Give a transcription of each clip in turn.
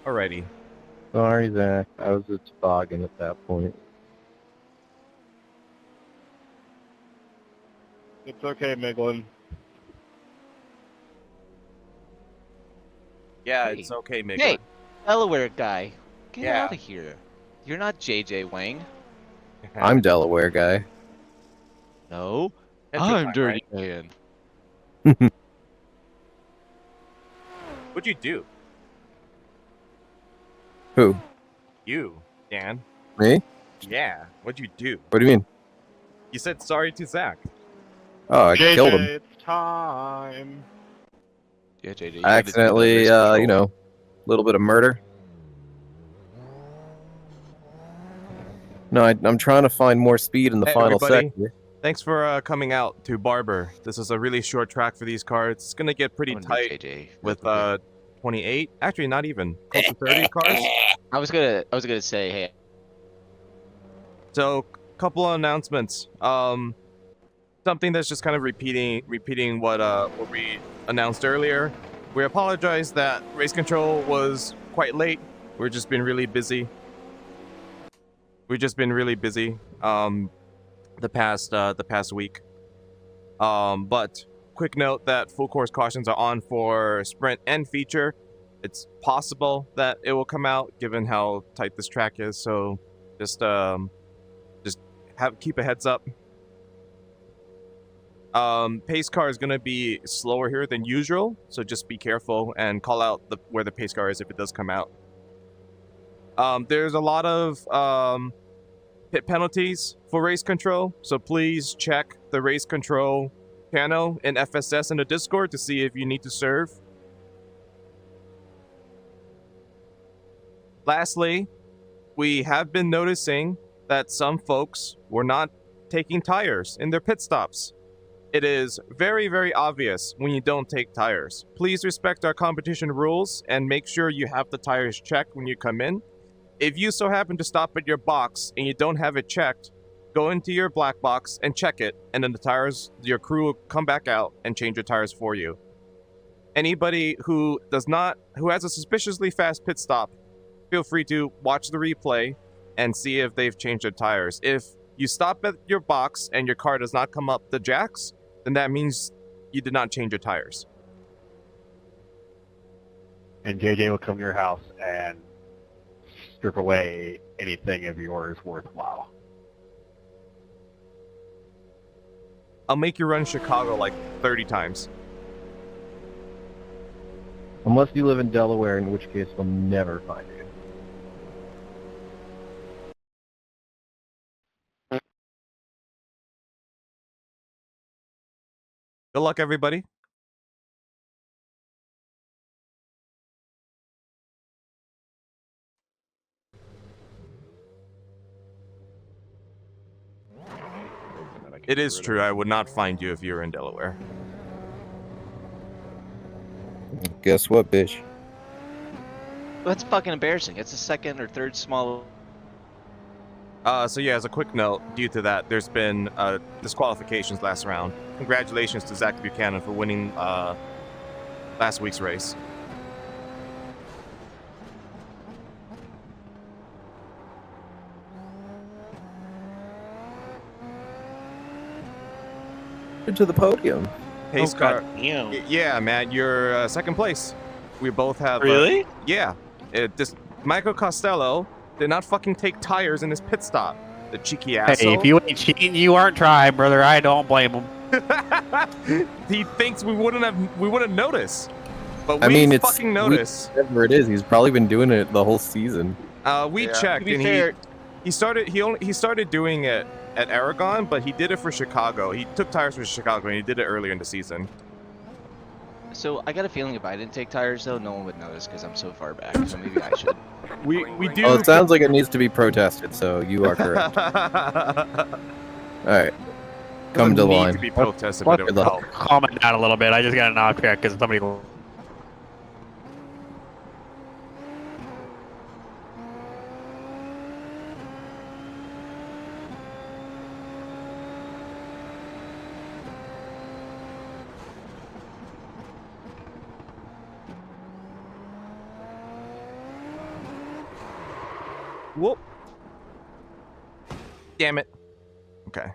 Alrighty. Sorry, Zach. I was a toboggan at that point. It's okay, Miglin. Yeah, Hey. it's okay, Miglet. Hey, Delaware guy, get Yeah. out of here. You're not JJ Wang. I'm Delaware guy. No, Central I'm time, Dirty right? Man. What'd you do? Who? You, Dan. Me? Yeah. What'd you do? What do you mean? You said sorry to Zach. Oh, I JJ, killed him. it's time. Yeah, JJ. You I gotta do the accidentally, race control. you know, a little bit of murder. No, I'm trying to find more speed in the Hey, final everybody. sector. Thanks for coming out to Barber. This is a really short track for these cars. It's gonna get pretty I'm gonna be tight JJ with real quick. 28. Actually, not even close to 30 cars. I was gonna say, hey, So, couple of announcements. Something that's just kind of repeating what we announced earlier. We apologize that race control was quite late. We've just been really busy. The past week. But quick note that full course cautions are on for sprint and feature. It's possible that it will come out given how tight this track is. So just keep a heads up. Pace car is gonna be slower here than usual, so just be careful and call out where the pace car is if it does come out. There's a lot of pit penalties for race control, so please check the race control channel in FSS in the Discord to see if you need to serve. Lastly, we have been noticing that some folks were not taking tires in their pit stops. It is very, very obvious when you don't take tires. Please respect our competition rules and make sure you have the tires checked when you come in. If you so happen to stop at your box and you don't have it checked, go into your black box and check it, and then your crew will come back out and change your tires for you. Anybody who has a suspiciously fast pit stop, feel free to watch the replay and see if they've changed their tires. If you stop at your box and your car does not come up the jacks, then that means you did not change your tires. And JJ will come to your house and strip away anything of yours worthwhile. I'll make you run Chicago like 30 times. Unless you live in Delaware, in which case we'll never find you. Good luck, everybody. It is true, I would not find you if you were in Delaware. Guess what, bitch? that's fucking embarrassing. It's the second or third small. So yeah, as a quick note, due to that, there's been disqualifications last round. Congratulations to Zach Buchanan for winning last week's race. To the podium. Pace car. Damn. Yeah, man, you're second place. We both have. Really? Yeah. Michael Costello did not fucking take tires in his pit stop. The cheeky asshole. Hey, if you ain't cheating, you aren't trying, brother. I don't blame him. He thinks we wouldn't notice, but I we mean, it's fucking notice. Whatever it is, he's probably been doing it the whole season. We To checked, be and fair, he started doing it at Aragon, but he did it for Chicago. He took tires for Chicago, and he did it earlier in the season. so I got a feeling if I didn't take tires though, no one would notice because I'm so far back. So maybe I should. We do. Oh, it sounds like it needs to be protested, so you are correct. Alright. Come to Doesn't need line. to be protested, What but it the would fuck? help. Calm it down a little bit. I just got an off track because somebody. Whoop. Damn it. Okay.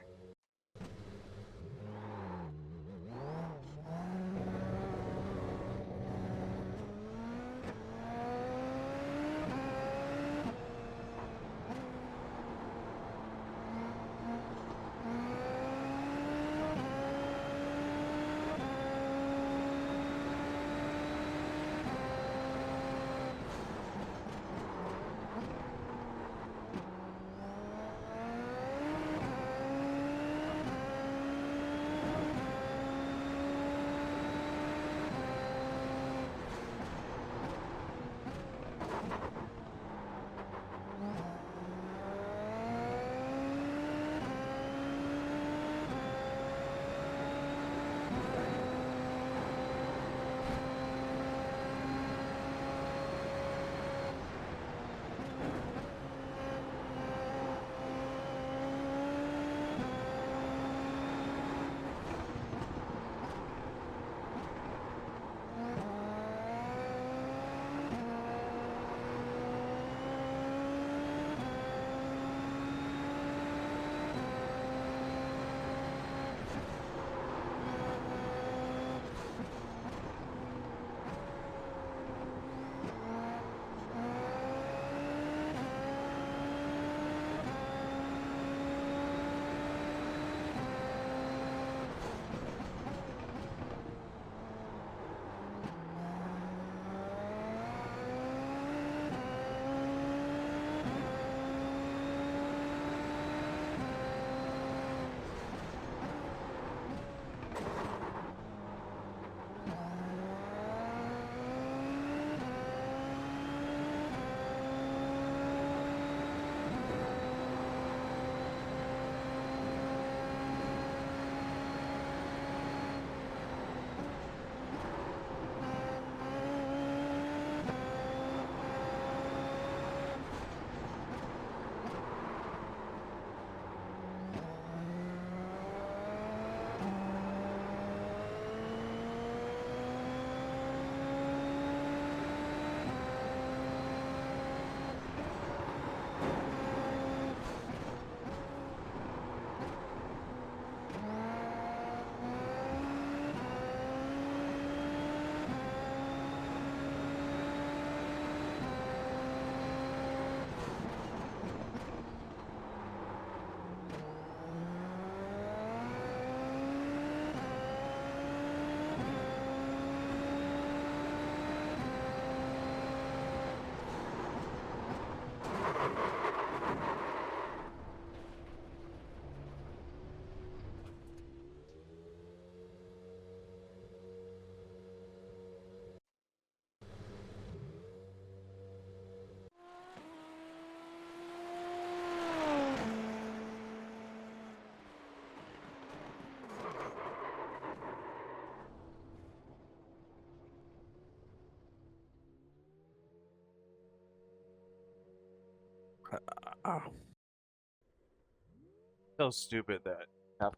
So stupid that you have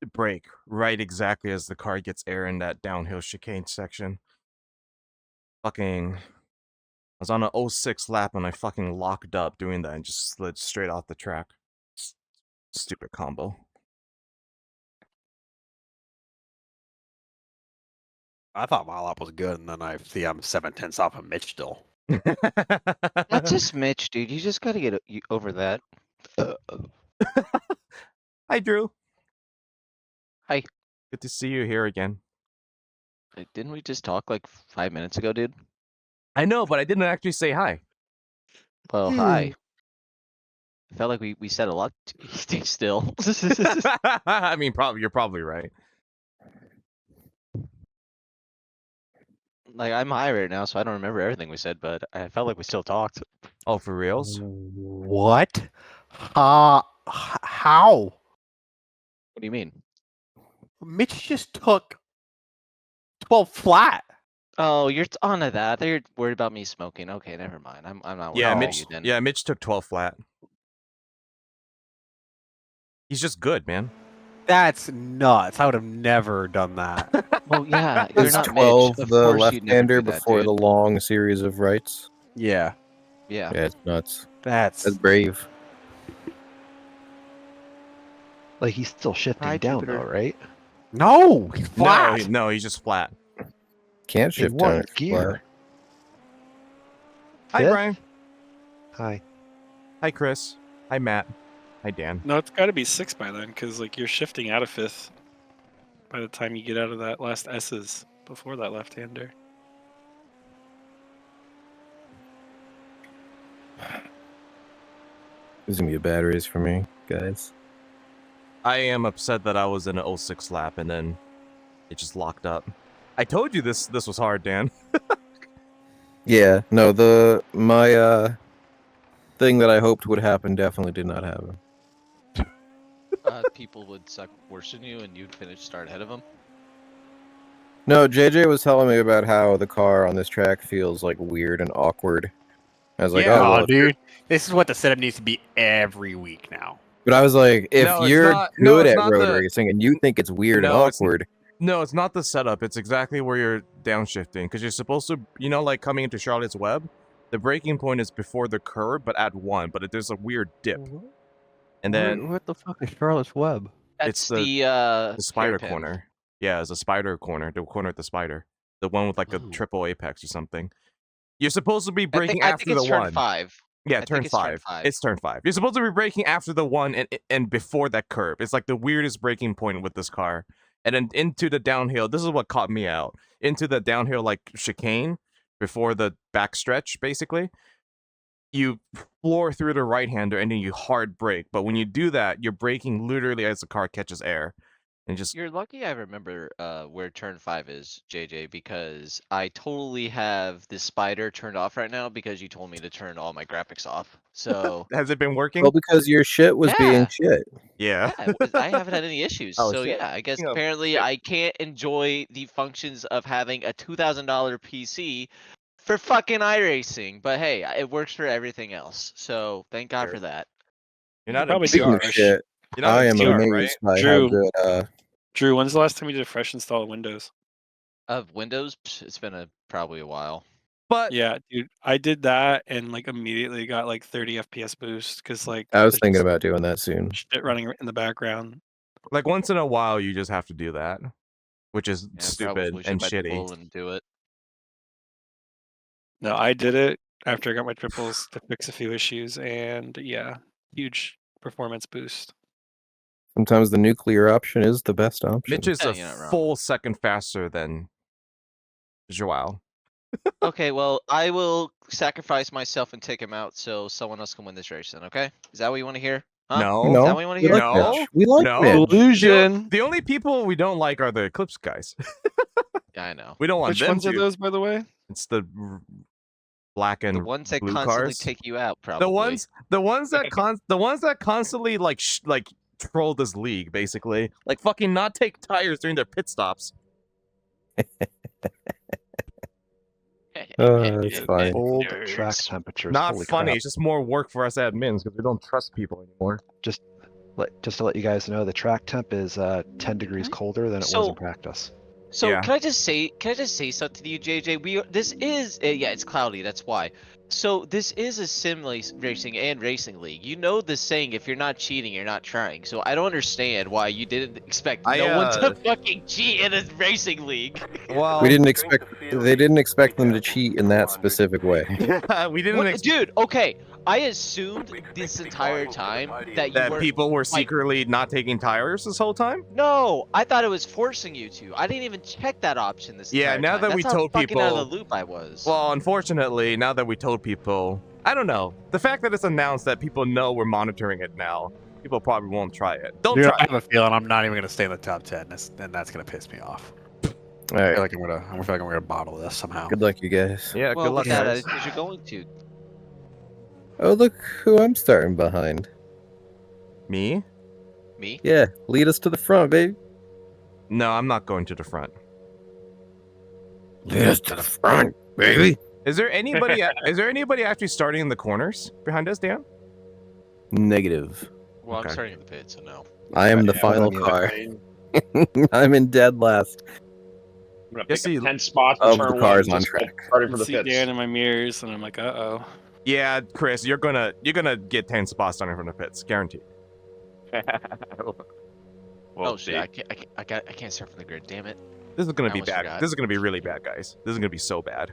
to brake right exactly as the car gets air in that downhill chicane section. Fucking, I was on an '06 lap and I fucking locked up doing that and just slid straight off the track. Stupid combo. I thought my lap was good, and then I see I'm 7/10 off of Mitch still. That's just Mitch, dude. You just gotta get over that. Hi, Drew. Hi. Good to see you here again. Didn't we just talk like 5 minutes ago, dude? I know, but I didn't actually say hi. Well, hi. I felt like we said a lot still. I mean, you're probably right. Like, I'm high right now, so I don't remember everything we said, but I felt like we still talked. Oh, for reals? What? How? What do you mean? Mitch just took 12 flat. Oh, you're on to that. You're worried about me smoking. Okay, never mind. I'm not worried Yeah, about Mitch. you then. Yeah, Mitch took 12 flat. He's just good, man. That's nuts. I would have never done that. Well, yeah, you're Is not 12 Mitch. Of the course you'd never left-hander do that, before dude. the long series of rights? Yeah. Yeah. Yeah, it's nuts. That's That's brave. Like he's still shifting Hi, down Jupiter. though, right? no, he's No, flat. no, he's just flat. Can't In shift what down. It's gear? Hi, Fifth? Brian. Hi. Hi, Chris. Hi, Matt. Hi, Dan. No, it's got to be 6 by then, because like you're shifting out of 5th by the time you get out of that last S's before that left-hander. This is gonna be a bad race for me, guys. I am upset that I was in an 06 lap and then it just locked up. I told you this was hard, Dan. Yeah, no, my thing that I hoped would happen definitely did not happen. People would suck worse than you, and you'd start ahead of them. No, JJ was telling me about how the car on this track feels like weird and awkward. I was like, Yeah. oh, Oh, well, dude, this is what the setup needs to be every week now. but I was like, if No, it's you're not- no, good it's at not road the- racing and you think it's weird and No, it's- awkward, No, it's not the setup. It's exactly where you're downshifting. Because you're supposed to, like coming into Charlotte's Web, the braking point is before the curb, but at 1. But there's a weird dip. And then what the fuck is Charlotte's Web? It's That's the spider hairpin. corner. Yeah, it's a spider corner. The corner at the spider. The one with like a Ooh. triple apex or something. You're supposed to be I braking think, I after think it's the turn 1. 5. Yeah, I think turn it's turn 5. 5. It's turn 5. You're supposed to be braking after the 1 and before that curb. It's like the weirdest braking point with this car. And then into the downhill. This is what caught me out. Into the downhill like chicane before the backstretch, basically. You floor through the right-hander and then you hard brake. But when you do that, you're braking literally as the car catches air. And just You're lucky I remember where turn 5 is, JJ, because I totally have the spider turned off right now because you told me to turn all my graphics off. So has it been working? well, because your shit was being Yeah. shit. Yeah. yeah, I haven't had any issues. Oh, So shit. yeah, I guess Speaking of apparently shit. I can't enjoy the functions of having a $2,000 PC for fucking iRacing. But hey, it works for everything else. So thank God Sure. for that. You're not probably a, do Speaking of Fresh. shit, you're not I a am PR, amazed right? by how Drew. good. Drew, when's the last time you did a fresh install of Windows? Of Windows, it's been probably a while. But Yeah, dude, I did that and like immediately got like 30 FPS boost because like I was there's thinking just about doing that soon. shit running in the background. like once in a while, you just have to do that, which is Yeah, stupid probably should and bite the shitty. bullet and do it. No, I did it after I got my triples to fix a few issues, and yeah, huge performance boost. Sometimes the nuclear option is the best option. Mitch is Yeah, a you're not wrong. full second faster than Joao. Okay, well, I will sacrifice myself and take him out so someone else can win this race then, okay? Is that what you want to hear? Huh? No. Is No, that what you want to we hear? like No. Mitch. We like No. Mitch. Illusion. The only people we don't like are the Eclipse guys. Yeah, I know. We don't want Which them ones to. are those, by the way? It's the black and The ones that blue constantly cars. take you out, probably. The ones that constantly like troll this league, basically. Like fucking not take tires during their pit stops. It's fine. Old Nerds. track temperatures. Not Holy funny. crap. It's just more work for us admins because we don't trust people anymore. Just to let you guys know, the track temp is 10 degrees colder than it was So- in practice. So Yeah. can I just say something to you, JJ? This is yeah, it's cloudy. That's why. So this is a racing and racing league. You know the saying: if you're not cheating, you're not trying. So I don't understand why you didn't expect no one to fucking cheat in a racing league. Well, We didn't expect. They didn't expect them to cheat in that specific way. we didn't What, expect dude? Okay, I assumed this entire time that you that were. people were secretly not taking tires this whole time. No, I thought it was forcing you to. I didn't even check that option this Yeah, entire now time. that That's we how told fucking out people- of the loop I was. Well, unfortunately, now that we told people, I don't know. The fact that it's announced that people know we're monitoring it now, people probably won't try it. Don't Dude, try I it. have a feeling I'm not even gonna stay in the top 10, and that's gonna piss me off. All I right. feel like I'm gonna bottle this somehow. Good luck, you guys. Yeah, well, good luck, with that guys. attitude, you're going to. Oh, look who I'm starting behind. Me? Me? Yeah, lead us to the front, baby. No, I'm not going to the front. Lead us to the front, baby. Is there anybody? Is there anybody actually starting in the corners behind us, Dan? Negative. Well, Okay. I'm starting at the pit, so no. I am the Yeah, final well, car. I'm in dead last I'm gonna Yes, pick you- up 10 spots of for the turn cars one, on just track. starting for the See pits. Dan in my mirrors, and I'm like, uh-oh. Yeah, Chris, you're gonna get 10 spots starting from the pits, guaranteed. Oh shit! I can't start from the grid. Damn it! This is gonna I be almost bad. forgot. This is gonna be really bad, guys. This is gonna be so bad.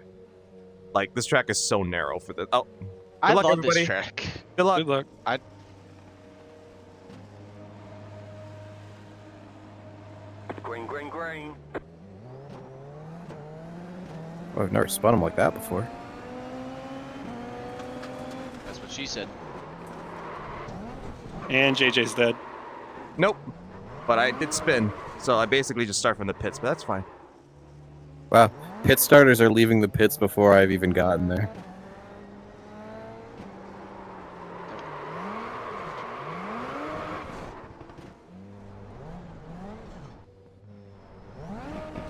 Like, this track is so narrow for the. Oh, I luck, love everybody. this track. good luck. Good luck. Green, green, green. Oh, I've never spun him like that before. That's what she said. And JJ's dead. Nope. But I did spin, so I basically just start from the pits, but that's fine. Wow, pit starters are leaving the pits before I've even gotten there.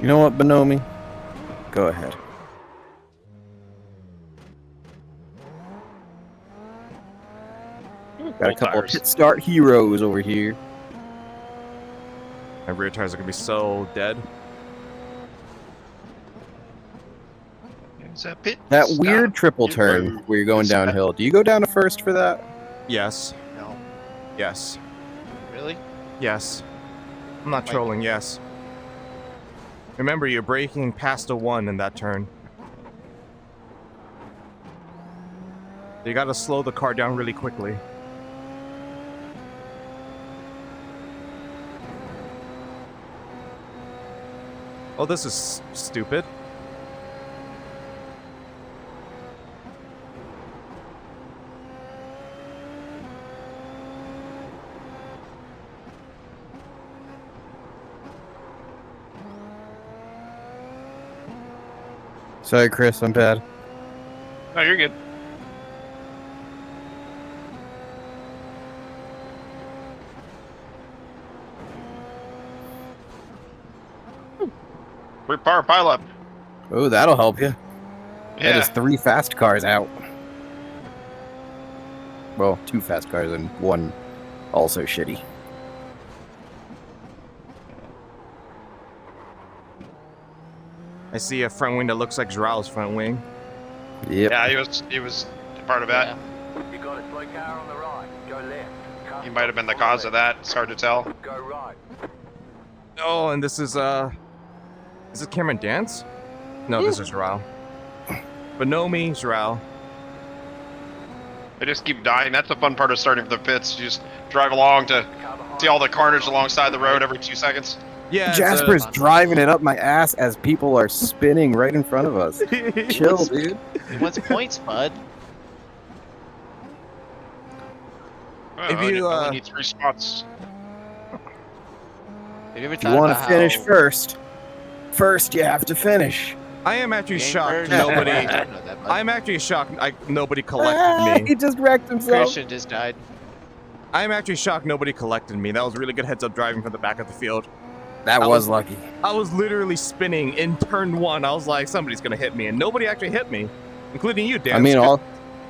You know what, Bonomi? Go ahead. Got a couple of pit start heroes over here. My rear tires are gonna be so dead. Is that pit? That stop. weird triple Pit turn road. where you're going Stop. downhill. Do you go down to first for that? Yes. No. Yes. Really? Yes. I'm not Like- trolling, yes. Remember, you're braking past a 1 in that turn. You gotta slow the car down really quickly. Oh, this is stupid. Sorry, Chris, I'm bad. No, you're good. Power pile up. Oh, that'll help you. That Yeah. is 3 fast cars out. Well, 2 fast cars and 1 also shitty. I see a front wing that looks like Zrao's front wing. Yep. Yeah, he was part of that. You got a slow car on the right. Go left. Car He might have been the follow cause of left. that. It's hard to tell. Go right. Oh, and this is it Cameron Dance? No, this is Zrao. Bonomi, Zrao. They just keep dying. That's the fun part of starting from the pits. You just drive along to Car behind see all the you. carnage alongside the road every 2 seconds. Yeah, it's, Jasper's driving it up my ass as people are spinning right in front of us. Chill, dude. What's points, bud? If I you, only need 3 spots. Have you ever If you thought want to about finish how first you have to finish. I am actually game shocked first- nobody. I don't know that, bud. I'm actually shocked nobody collected He me. just wrecked himself. Christian just died. I'm actually shocked nobody collected me. That was really good heads up driving from the back of the field. That I was was- lucky. I was literally spinning in turn 1. I was like, somebody's gonna hit me, and nobody actually hit me, including you, Dan. I mean, all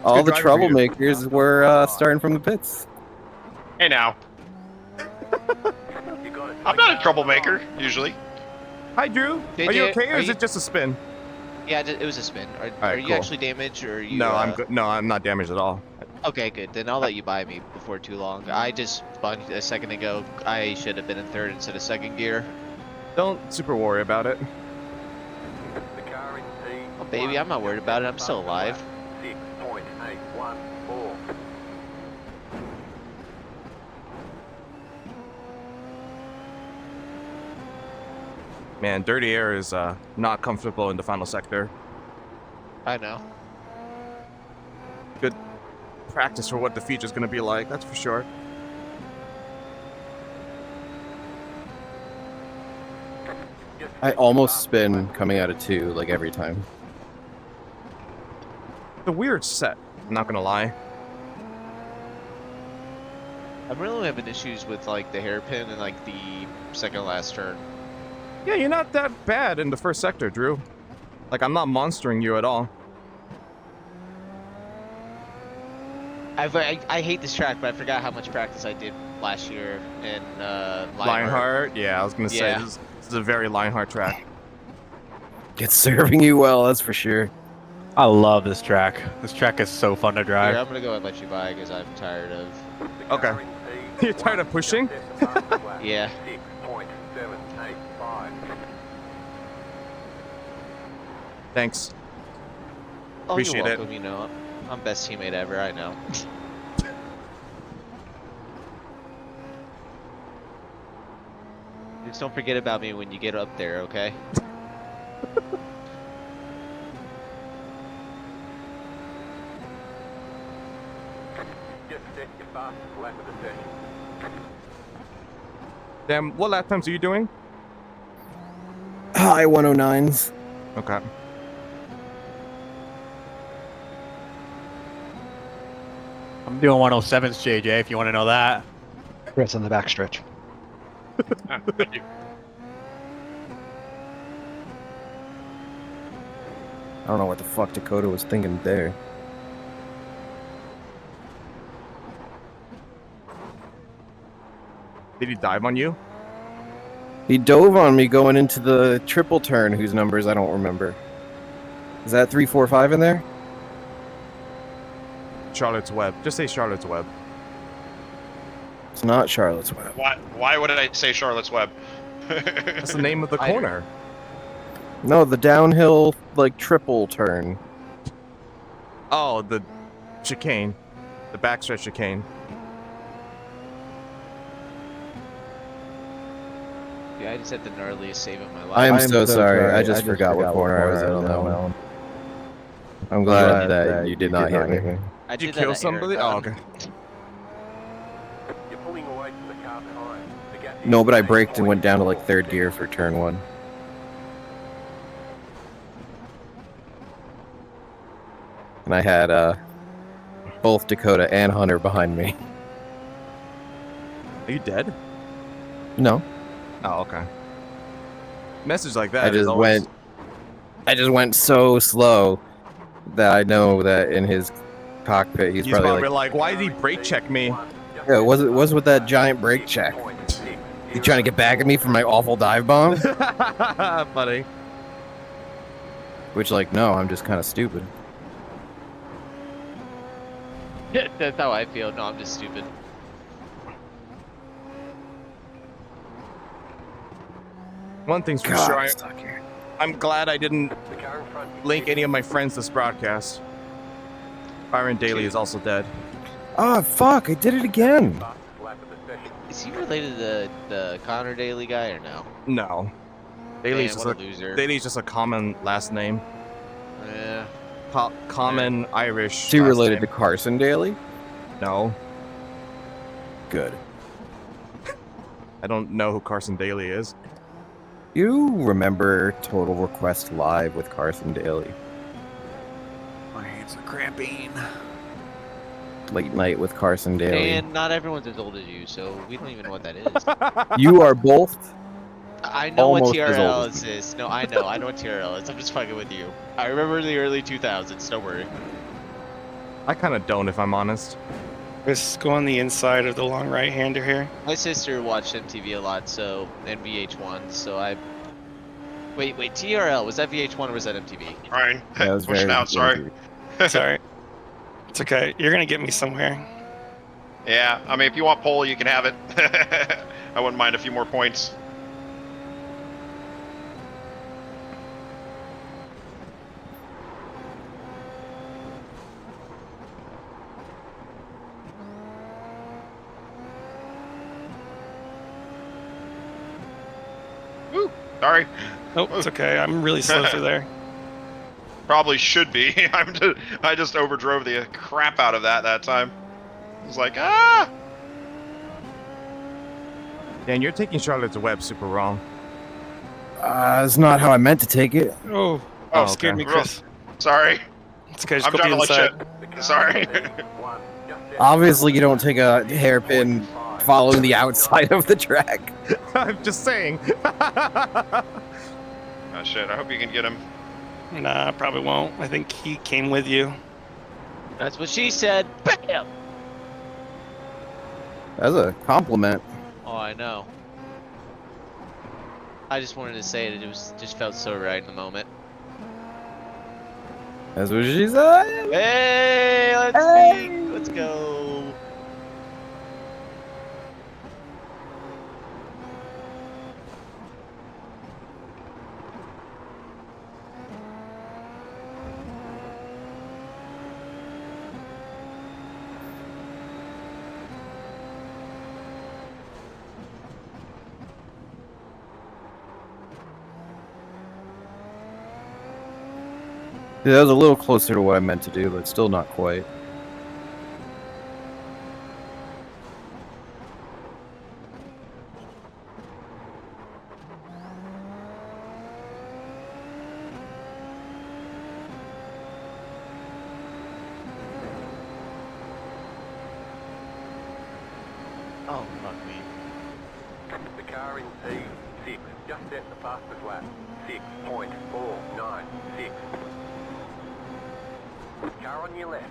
the good driving for you. troublemakers were starting from the pits. Hey now. You got a I'm slow not a car troublemaker, on the right. usually. Hi, Drew. JJ, Are you okay, or are is you- it just a spin? Yeah, it was a spin. Are right, you cool. actually damaged, or are you? No, I'm good. No, I'm not damaged at all. Okay, good. Then I'll let you buy me before too long. I just spun a second ago. I should have been in third instead of second gear. Don't super worry about it. The car in P. Oh, baby, I'm not worried about it. I'm still alive. 6.814. Man, dirty air is not comfortable in the final sector. I know. Practice for what the future's gonna be like, that's for sure. I almost spin coming out of 2 like every time. The weird set, I'm not gonna lie. I'm really having issues with like the hairpin and like the second last turn. Yeah, you're not that bad in the first sector, Drew. Like, I'm not monstering you at all. I hate this track, but I forgot how much practice I did last year in Lionheart. Lionheart, yeah, I was gonna say, Yeah. this is a very Lionheart track. It's serving you well, that's for sure. I love this track. This track is so fun to Here, drive. I'm gonna go and let you by because I'm tired of. The car Okay. in You're tired of pushing? just sets a fastest lap. Yeah. 6.785. Thanks. Oh, Appreciate you're it. welcome. You know, I'm best teammate ever. I know. Just don't forget about me when you get up there, okay? Just set your fastest lap of the session. Damn, what lap times are you doing? High 109s. Okay. I'm doing 107s, JJ, if you want to know that. Chris on the backstretch. I don't know what the fuck Dakota was thinking there. Did he dive on you? He dove on me going into the triple turn, whose numbers I don't remember. Is that 345 in there? Charlotte's Web. Just say Charlotte's Web. It's not Charlotte's Web. Why would I say Charlotte's Web? That's the name of the corner. No, the downhill, like, triple turn. Oh, the chicane. The backstretch chicane. Yeah, I just had the gnarliest save of my life. I am so sorry. I just forgot what corner I was in on that one. I'm glad that you did not hit me. I Did you did that kill at somebody? Aragon. Oh, okay. You're pulling away from the car behind. The gap is No, but I 8 braked and went down to, like, points. third gear for turn 1. And I had, both Dakota and Hunter behind me. Are you dead? No. Oh, okay. Message like that. I is just always- went so slow that I know that in his cockpit he's He's probably probably like, like, why did he brake check me? yeah, it was with that giant brake check. You trying to get back at me for my awful dive bomb? Funny. Which, like, no, I'm just kind of stupid. That's how I feel. No, I'm just stupid. One thing's for God, sure. I'm stuck here. I'm glad I didn't The car in front is link any of my friends to this broadcast. Byron Daly is also dead. Oh, fuck, I did it again. fastest lap of the session. Is he related to the Connor Daly guy or no? No. Daly's Man, just what a a loser. Daly's just a common last name. Yeah. Common Irish. Is he last related to name. Carson Daly? No. Good. I don't know who Carson Daly is. You remember Total Request Live with Carson Daly? My hands are cramping. Late Night with Carson Daly. And not everyone's as old as you, so we don't even know what that is. You are both. I know what Almost as old TRL as is. No, I know what TRL is. I'm just fucking with you. I remember the early 2000s. Don't worry. I kind of don't, if I'm honest. Let's go on the inside of the long right-hander here. My sister watched MTV a lot, so and VH1. So I. Wait. TRL was that VH1 or was that MTV? Ryan, That was pushing very out, sorry. Sorry. It's okay. You're gonna get me somewhere. Yeah, I mean, if you want pole, you can have it. I wouldn't mind a few more points. Woo, sorry. Nope, it's okay. I'm really slow through there. Probably should be. I just overdrove the crap out of that time. I was like, ah! Dan, you're taking Charlotte's Web super wrong. It's not how I meant to take it. Oh, Oh, scared okay. me, Chris. Sorry. It's okay. Just I'm go driving be like inside. shit. Sorry. Obviously, you don't take a hairpin following the outside of the track. I'm just saying. Oh shit, I hope you can get him. Nah, probably won't. I think he came with you. That's what she said. Bam! That's a compliment. Oh, I know. I just wanted to say it. It was just felt so right in the moment. That's what she said. Hey, let's go. Yeah, that was a little closer to what I meant to do, but still not quite. Oh, fuck me. The car in P6 just set the fastest lap. 6.496. Car on your left.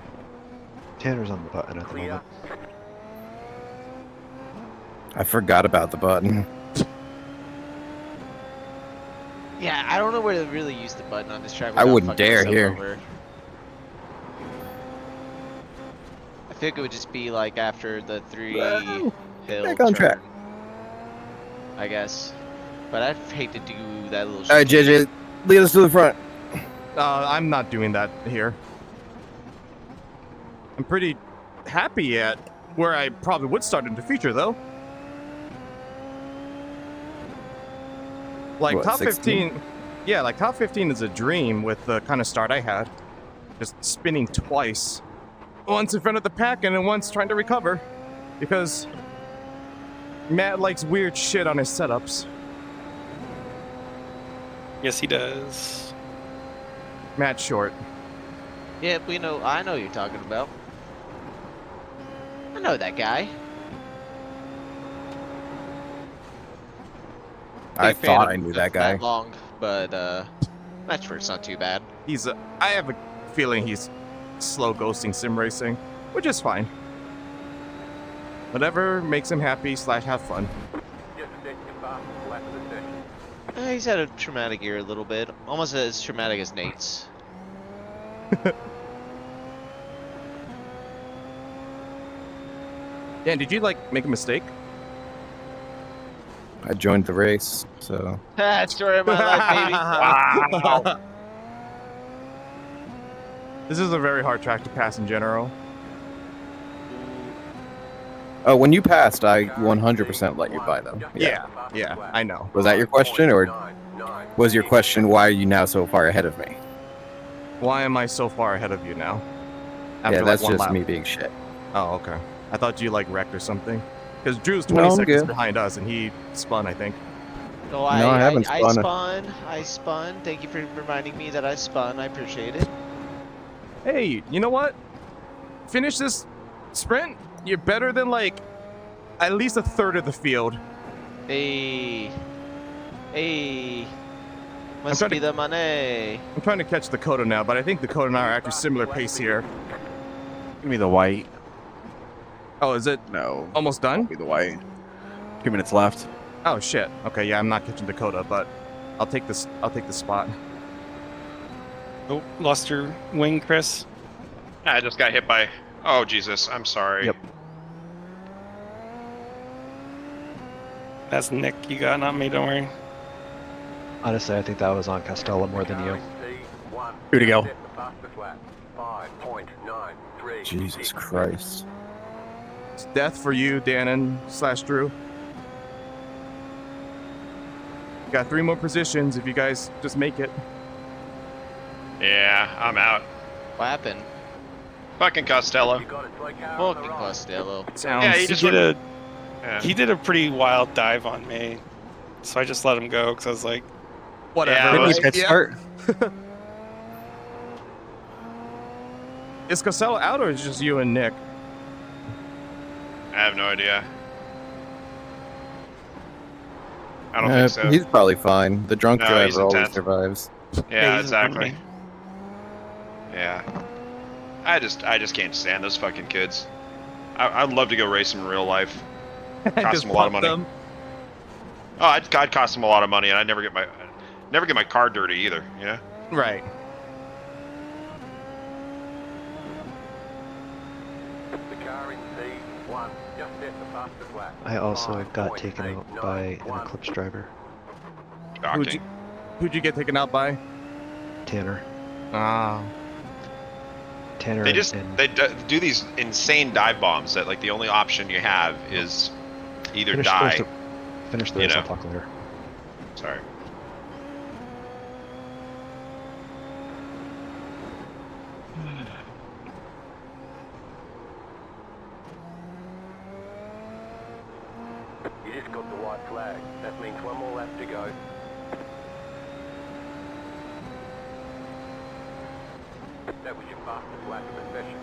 Tanner's on the button at the Clear. moment. I forgot about the button. Yeah, I don't know where to really use the button on this track. I without wouldn't fucking dare myself here. over. I think it would just be like after the 3 Well, hill back on track. turn, I guess. But I'd hate to do that little. All right, chicane. JJ, lead us to the front. I'm not doing that here. I'm pretty happy at where I probably would start in the future, though. Like What, top 16? 15, yeah, like top 15 is a dream with the kind of start I had. Just spinning twice. Once in front of the pack and then once trying to recover. Because Matt likes weird shit on his setups. Yes, he does. Matt Short. Yeah, we know. I know who you're talking about. I know that guy. I Big fan thought of I knew that guy. Matt Long, but Matt Short's not too bad. I have a feeling he's slow ghosting sim racing, which is fine. Whatever makes him happy / have fun. Just set your fastest lap of the session. He's had a traumatic year a little bit, almost as traumatic as Nate's. Dan, did you like make a mistake? I joined the race, so Story of my life, baby. Wow. This is a very hard track to pass in general. oh, when you passed, I 100% let you by though. Yeah, I know. Was that your question, or was your question why are you now so far ahead of me? Why am I so far ahead of you now? Yeah, that's one just lap. me being shit. Oh, okay. I thought you like wrecked or something. Because Drew's No, 20 I'm seconds good. behind us, and he spun, I think. No, I haven't I spun. I spun. Thank you for reminding me that I spun. I appreciate it. Hey, you know what? Finish this sprint. You're better than like at least a third of the field. Hey. Hey. I'm Must trying be to- the money. I'm trying to catch Dakota now, but I think Dakota and I are actually similar pace here. Give me the white. Oh, is it No. almost done? Give me the white. 2 minutes left. Oh shit. Okay, yeah, I'm not catching Dakota, but I'll take this. I'll take the spot. Oh, lost your wing, Chris. I just got hit by. Oh Jesus, I'm sorry. Yep. That's Nick. You got, not me. Don't worry. Honestly, I think that was on Costello more than you. Two to go. Set the fastest lap. 5.93. Jesus Christ. It's death for you, Dannon / Drew. Got 3 more positions if you guys just make it. Yeah, I'm out. What happened? Fucking Costello. You got a toy car on the Fucking right. Costello. Sounds. Yeah, he He just did went. a Yeah. he did a pretty wild dive on me, so I just let him go because I was like, Whatever. Yeah, Didn't well, he pit Yeah. start? Is Costello out or is it just you and Nick? I have no idea. I don't think so. He's probably fine. The drunk No, he's driver always intense. survives. Yeah, he's in front of exactly. me. Yeah. I just can't stand those fucking kids. I'd love to go race them in real life. Cost Just them a lot of pump money. them. Oh, I'd cost them a lot of money, and I'd never get my car dirty either. You know. Right. car in P1, just set the fastest lap. I also got taken out by an Eclipse driver, Shocking. Who'd you get taken out by? Tanner. Ah. Tanner They just and do these insane dive bombs that like the only option you have is either finish, die. Finish the you race. know. I'll talk later. Sorry. You just got the white flag. That means one more lap to go. That was your fastest lap of the session.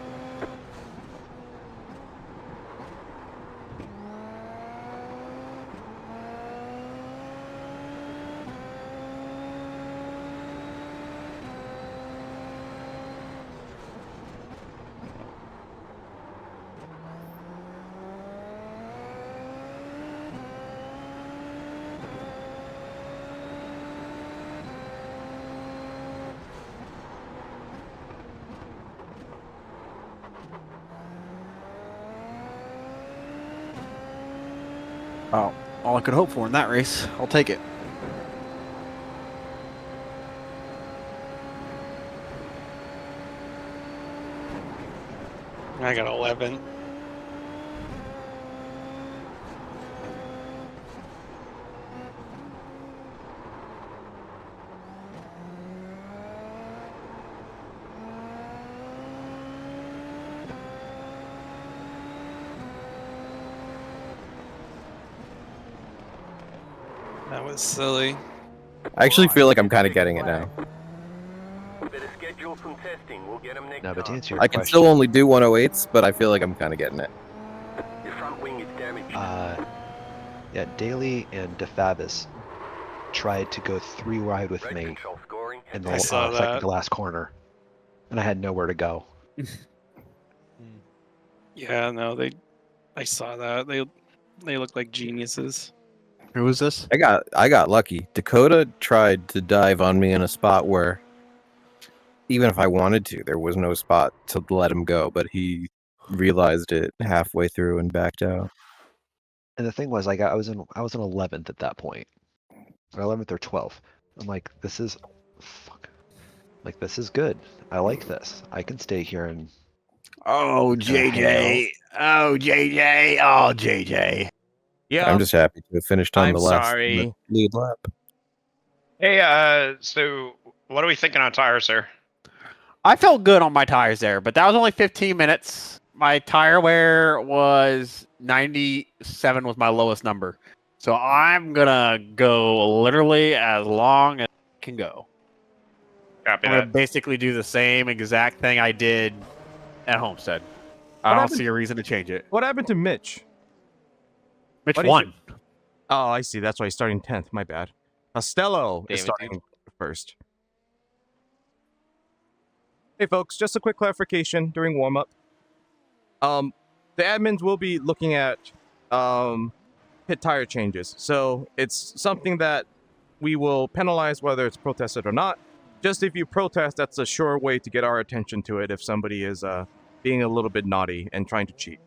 Oh, all I could hope for in that race. I'll take it. I got 11. That was silly. I actually feel like I'm kind of getting it now. Better schedule some testing. We'll get them next No, but to time. answer your I can question, still only do 108s, but I feel like I'm kind of getting it. Your front wing is damaged. yeah, Daly and DeFavis tried to go 3 wide with Road me control scoring. in the I saw second that. to last corner, and I had nowhere to go. Yeah, no, I saw that. They look like geniuses. Who was this? I got lucky. Dakota tried to dive on me in a spot where, even if I wanted to, there was no spot to let him go. But he realized it halfway through and backed out. And the thing was, like, I was in 11th at that point, or 11th or 12th. I'm like, this is, fuck, like this is good. I like this. I can stay here and Oh, hang JJ. Oh, JJ. Oh, JJ. Yeah. I'm just happy to have finished on I'm the last sorry. lead lap. Hey, so what are we thinking on tires here? I felt good on my tires there, but that was only 15 minutes. My tire wear was 97 was my lowest number. So I'm going to go literally as long as I can go. Copy I'm going that. to basically do the same exact thing I did at Homestead. I What don't happened- see a reason to change it. What happened to Mitch? Mitch What do you won. Oh, I see. That's why he's starting 10th. My bad. Costello is Damn it, starting first. Hey, folks, just a quick clarification during warm-up. The admins will be looking at pit tire changes. So it's something that we will penalize whether it's protested or not. Just if you protest, that's a sure way to get our attention to it if somebody is being a little bit naughty and trying to cheat.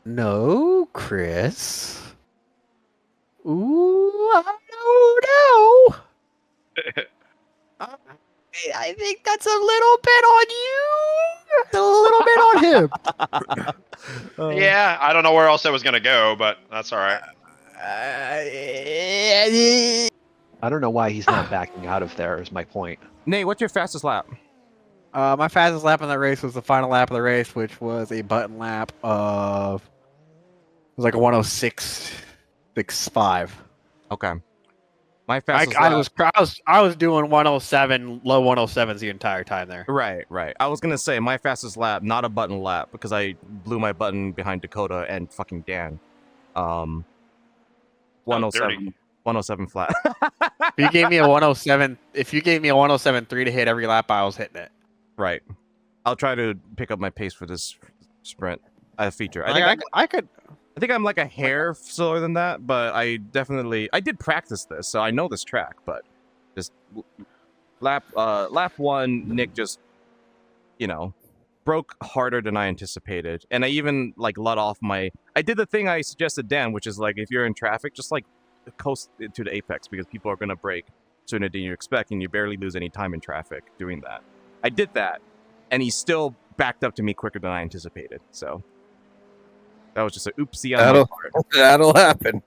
No, Chris. Ooh, I don't know. I think that's a little bit on you. A little bit on him. Yeah, I don't know where else I was gonna go, but that's all right. I don't know why he's not backing out of there. Is my point. Nate, what's your fastest lap? My fastest lap in the race was the final lap of the race, which was a button lap of. It was like a 106.65. Okay. My fastest lap. I was doing 107, low 107s the entire time there. Right. I was gonna say my fastest lap, not a button lap, because I blew my button behind Dakota and fucking Dan. 107, 107 flat. If you gave me a 107, if you gave me a 107.3 to hit every lap, I was hitting it. Right. I'll try to pick up my pace for this sprint. feature. I could. I think I'm like a hair slower than that, but I did practice this, so I know this track. But just lap 1, Nick just broke harder than I anticipated, and I even like let off my. I did the thing I suggested Dan, which is like if you're in traffic, just like coast to the apex because people are gonna brake sooner than you expect, and you barely lose any time in traffic doing that. I did that, and he still backed up to me quicker than I anticipated. So that was just a oopsie on my part. That'll happen.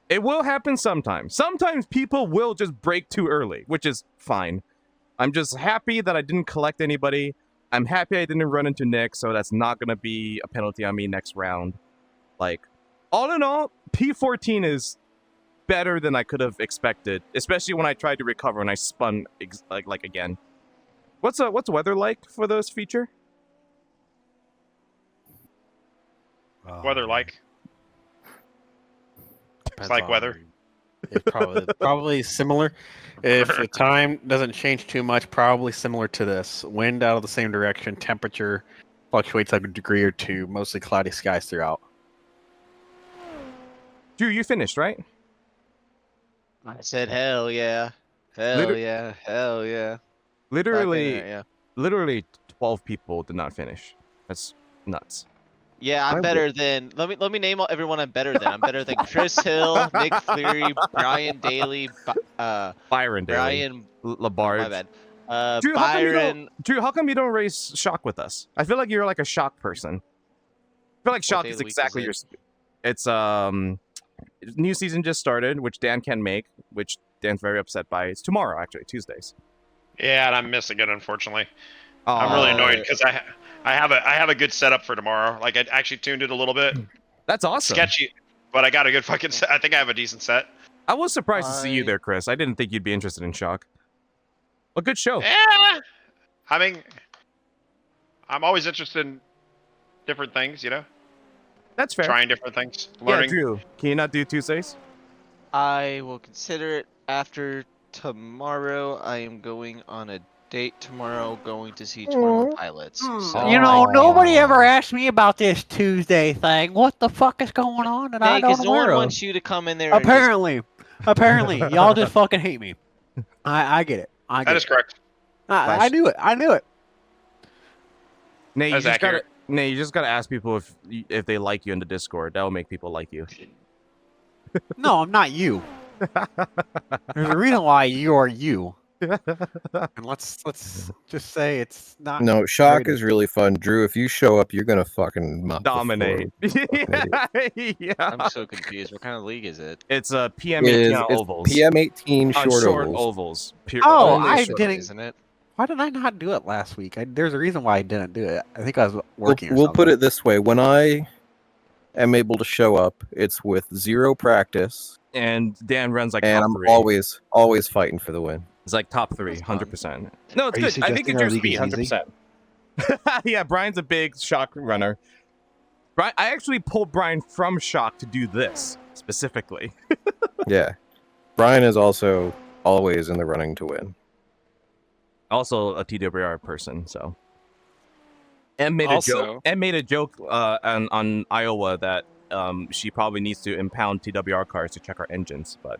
It will happen sometimes. Sometimes people will just brake too early, which is fine. I'm just happy that I didn't collect anybody. I'm happy I didn't run into Nick, so that's not going to be a penalty on me next round. Like, all in all, P14 is better than I could have expected, especially when I tried to recover and I spun like again. What's weather like for this feature? Weather like. It's like weather. It's probably similar. If the time doesn't change too much, probably similar to this. Wind out of the same direction, temperature fluctuates like a degree or two, mostly cloudy skies throughout. Drew, you finished, right? I said hell yeah. Hell yeah. Hell yeah. Literally 12 people did not finish. That's nuts. Yeah, I'm better than. Let me name everyone I'm better than. I'm better than Chris Hill, Nick Cleary, Brian Daly, Byron Daly, Brian Labarge. My bad. Drew, Byron. How come you don't race Shock with us? I feel like you're like a Shock person. I feel like Shock is exactly your. It's new season just started, which Dan can make, which Dan's very upset by. It's tomorrow, actually, Tuesdays. Yeah, and I'm missing it, unfortunately. I'm really annoyed because I have a good setup for tomorrow. Like I actually tuned it a little bit. That's awesome. Sketchy, but I got a good fucking set. I think I have a decent set. I was surprised to see you there, Chris. I didn't think you'd be interested in Shock. A good show. Yeah. I mean, I'm always interested in different things, you know? That's fair. Trying different things. Learning. Yeah, Drew, can you not do Tuesdays? I will consider it after tomorrow. I am going on a date tomorrow, going to see 21 Pilots. So Nobody ever asked me about this Tuesday thing. What the fuck is going on? And I don't know. No one wants you to come in there. Apparently, y'all just fucking hate me. I get it. That is correct. I knew it. Nate, you just gotta ask people if they like you in the Discord. That will make people like you. No, I'm not you. There's a reason why you are you. And let's just say it's not. No, Shock is really fun. Drew, if you show up, you're gonna fucking dominate. Yeah. I'm so confused. What kind of league is it? It's a PM18 on ovals. PM18 short ovals. I short, didn't. Isn't it? Why did I not do it last week? There's a reason why I didn't do it. I think I was working. We'll put it this way: when I am able to show up, it's with 0 practice. And Dan runs like and top I'm 3. always fighting for the win. It's like top 3, 100%. No, it's Are you good. I think it's suggesting our your league speed, is 100%. Yeah, Brian's a big Shock runner. I actually pulled Brian from Shock to do this specifically. Yeah, Brian is also always in the running to win. Also a TWR person, so. M made a joke on Iowa that she probably needs to impound TWR cars to check our engines, but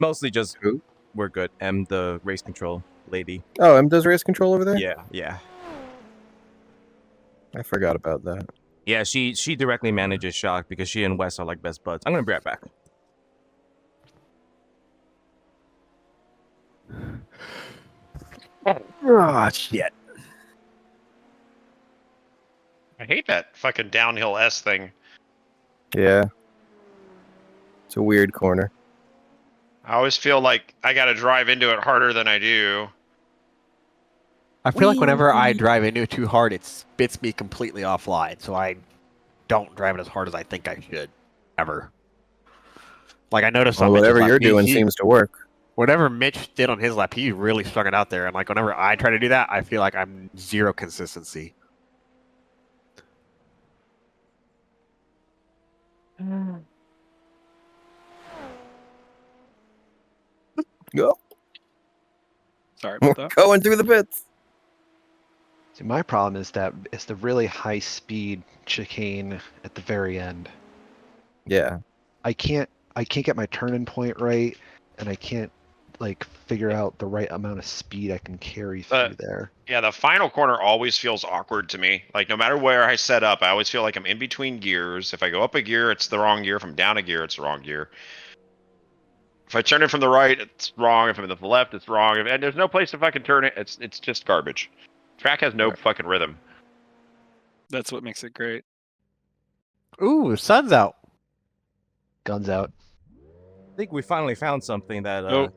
mostly just who? We're good. M, the race control lady. Oh, M does race control over there? Yeah. I forgot about that. Yeah, she directly manages Shock because she and Wes are like best buds. I'm gonna be right back. Oh, shit. I hate that fucking downhill S thing. Yeah. It's a weird corner. I always feel like I gotta drive into it harder than I do. I feel like whenever I drive into it too hard, it spits me completely offline. So I don't drive it as hard as I think I should, ever. Like I noticed on whatever you're doing seems to work. Whatever Mitch did on his lap, he really struck it out there. And like whenever I try to do that, I feel like I'm 0 consistency. Go. Sorry about that. Going through the pits. See, my problem is that it's the really high speed chicane at the very end. Yeah. I can't get my turning point right, and I can't like figure out the right amount of speed I can carry through there. Yeah, the final corner always feels awkward to me. Like no matter where I set up, I always feel like I'm in between gears. If I go up a gear, it's the wrong gear. If I'm down a gear, it's the wrong gear. If I turn it from the right, it's wrong. If I'm at the left, it's wrong. And there's no place if I can turn it. It's just garbage. Track has no fucking rhythm. That's what makes it great. Ooh, sun's out. Guns out. I think we finally found something that. Oh,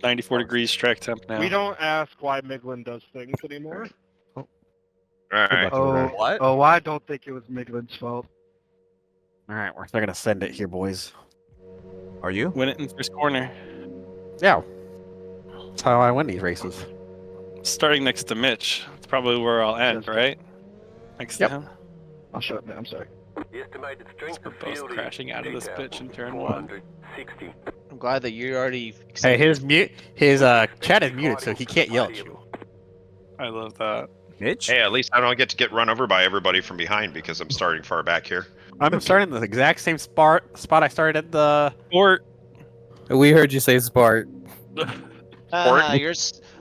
94 degrees track temp now. We don't ask why Miglin does things anymore. All right. Oh, What? oh, I don't think it was Miglin's fault. All right, we're still gonna send it here, boys. Are you? Win it in first corner. Yeah. That's how I win these races. Starting next to Mitch. That's probably where I'll end, right? Next Yep. to him. I'll shut up now. I'm sorry. The estimated strength We're of both field is crashing out of this detailed bitch in turn 460. I'm glad that you're already. Hey, his chat is muted, so he can't yell at you. I love that. Mitch? Hey, at least I don't get to get run over by everybody from behind because I'm starting far back here. I'm starting the exact same spot I started at the. Or We heard you say Spart.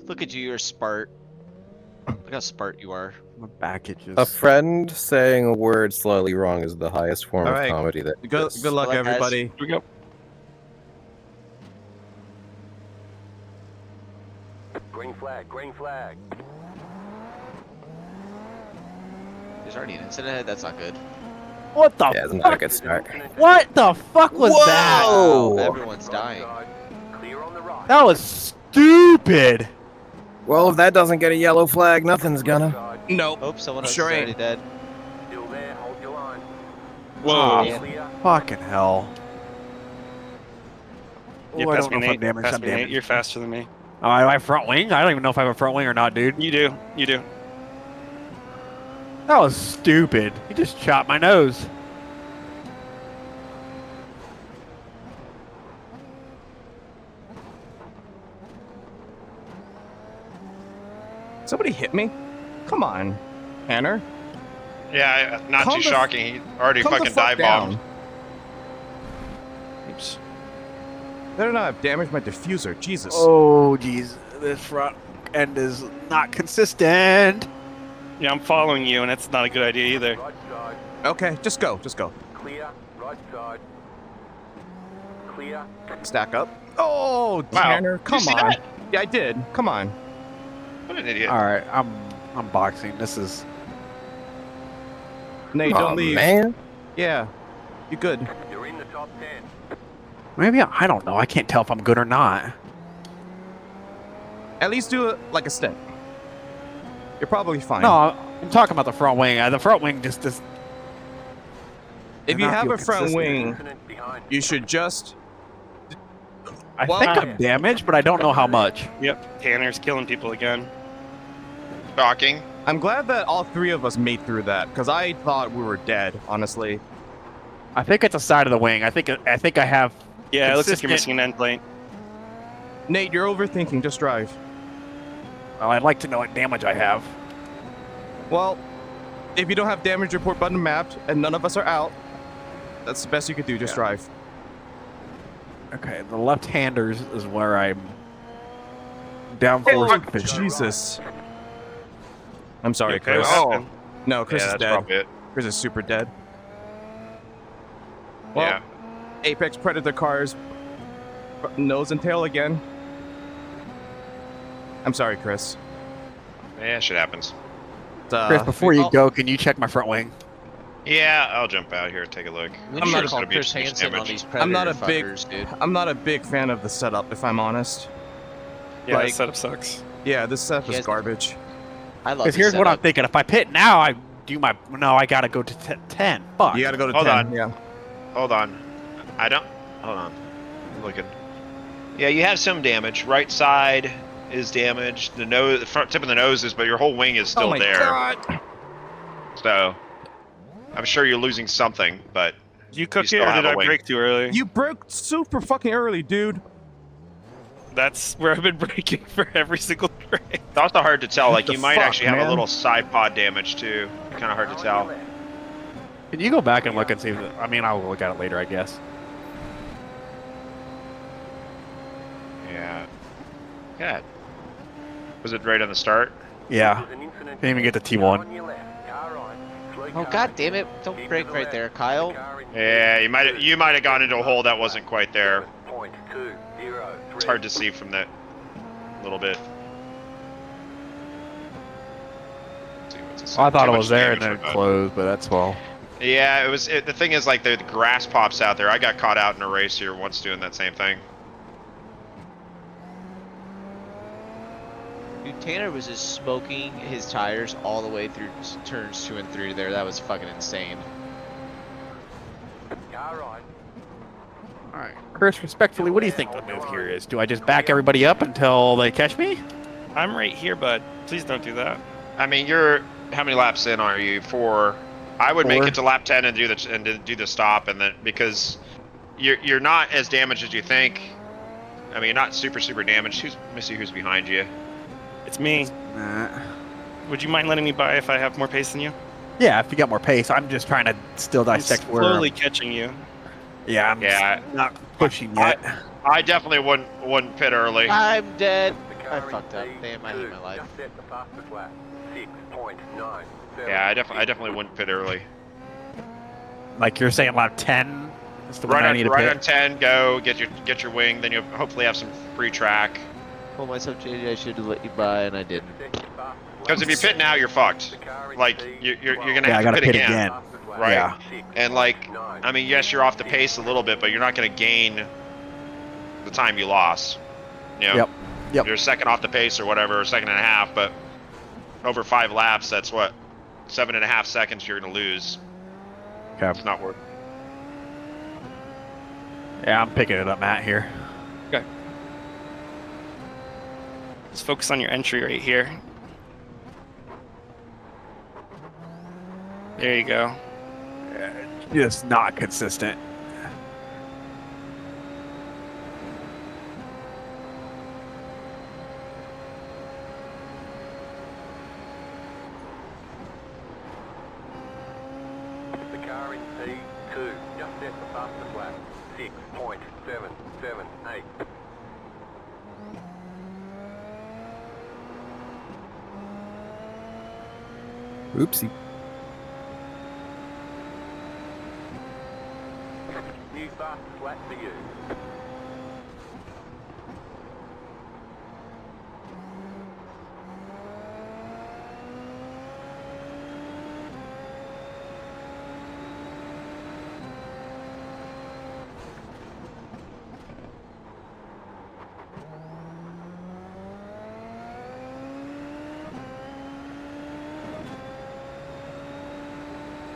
Look at you, you're Spart. Look how Spart you are. My back itches. A friend saying a word slightly wrong is the highest form All of right. comedy that Good exists. luck, Good luck, guys. everybody. here we go. Green flag, green flag. There's already an incident. That's not good. What the Yeah, it's not a fuck? good start. What the fuck was that? Whoa! Everyone's dying. Clear on the right. That was stupid. Well, if that doesn't get a yellow flag, nothing's gonna. Side, Nope. Hope someone else Sure is ain't. already dead. still there, hold your line. Whoa. Yeah. Clear. Fucking hell. Yeah, Oh, I pass don't me, know if I'm Nate. damaged. Pass I'm me, Nate. damaged. You're faster than me. Oh, I have front wing? I don't even know if I have a front wing or not, dude. You do. You do. That was stupid. He just chopped my nose. Somebody hit me? Come on, Tanner. Yeah, not Calm too the- shocking. He already Calm the fucking fuck dive bombed. down. Oops. Better not have damaged my diffuser. Jesus. Oh, jeez. This front end is not consistent. Yeah, I'm following you, and it's not a good idea either. Right side, Okay, just go. Just go. clear. Right side. Clear. Stack up. Oh, Wow. Tanner, Did you come see on. that? Yeah, I did. Come on. What an idiot. All right, I'm boxing. This is. Nate, Aw, don't leave. man. Yeah, you good. You're in the top 10. Maybe I don't know. I can't tell if I'm good or not. At least do it like a stint. You're probably fine. No, I'm talking about the front wing. The front wing just is. if I you not have feel a front consistent. wing, Incident behind. you should just. I Well, think I'm damaged, but I don't know how much. Yep. Tanner's killing people again. Shocking. I'm glad that all three of us made through that, because I thought we were dead, honestly. I think it's a side of the wing. I think I have. Yeah, it looks like you're Consistent. missing an end plate. Nate, you're overthinking. Just drive. Well, I'd like to know what damage I have. Well, if you don't have damage report button mapped and none of us are out, that's the best you could do. Just drive. Okay, the left-handers is where I'm down Oh, for. Jesus. I'm sorry, You okay? Chris. What Oh. happened? No, Chris Yeah, is that's dead. probably it. Chris is super dead. Well, Yeah. Apex Predator cars, nose and tail again. I'm sorry, Chris. Yeah, shit happens. Chris, before you go, can you check my front wing? Yeah, I'll jump out here and take a look. We I'm should not have a- called gonna be Chris some Hansen on damage. these Predator I'm not a big- fuckers, dude. I'm not a big fan of the setup, if I'm honest. Yeah, Like- the setup sucks. Yeah, this setup is Yes. garbage. I love Because this here's what I'm setup. thinking: if I pit now, I do my. No, I gotta go to 10. Fuck. You gotta go to Hold 10. on. Yeah. Hold on. I don't. Hold on. I'm looking. Yeah, you have some damage. Right side is damaged. The nose, the front tip of the nose is, but your whole wing is still oh my there. God. So, I'm sure you're losing something, but You cook still it, or have did a I wing. break too early? You broke super fucking early, dude. That's where I've been braking for every single race. It's also hard to tell. Like The you might fuck, actually have man? a little side pod damage too. Kind of hard to tell. Can you go back and look and see if... I mean, I'll look at it later, I guess. Yeah. Yeah. Was it right on the start? Yeah. Didn't even get to T1. Oh god damn it! Don't brake right there, Kyle. Yeah, you might have gone into a hole that wasn't quite there. It's hard to see from that little bit. I thought Too it much was there and damage then it from closed, but that's well. Yeah, the thing is, like, the grass pops out there. I got caught out in a race here once doing that same thing. Dude, Tanner was just smoking his tires all the way through turns 2 and 3 there. That was fucking insane. Alright. Chris, respectfully, what do you think the move here is? Do I just back everybody up until they catch me? I'm right here, bud. Please don't do that. I mean, how many laps in are you? 4. I would make 4. it to lap 10 and do the stop, and then because you're not as damaged as you think. I mean, you're not super damaged. Let me see who's behind you. It's me. Nah. Would you mind letting me by if I have more pace than you? Yeah, if you got more pace. I'm just trying to still I'm dissect where... slowly catching you. Yeah, I'm not pushing yet. I definitely wouldn't pit early. I'm dead. I fucked up. Damn, I hate my life. Yeah, I definitely wouldn't pit early. Like you're saying lap 10 is the one I Right need on, to right pit? on 10, go get your wing. Then you'll hopefully have some free track. Told myself, JJ, I should have let you by, and I didn't. Because if you pit now, you're fucked. Like you're gonna Yeah, I have gotta to pit pit again, again. right? Yeah. And like, I mean, yes, you're off the pace a little bit, but you're not gonna gain the time you lost. You know, Yep. you're a second off the pace or whatever, a second and a half, but over 5 laps, that's what 7.5 seconds you're gonna lose. Okay. It's not worth. Yeah, I'm picking it up, Matt, here. Okay. Just focus on your entry right here. There you go. Just not consistent. The car in P2 just set the fastest lap. 6.778. Oopsie. New fastest lap for you.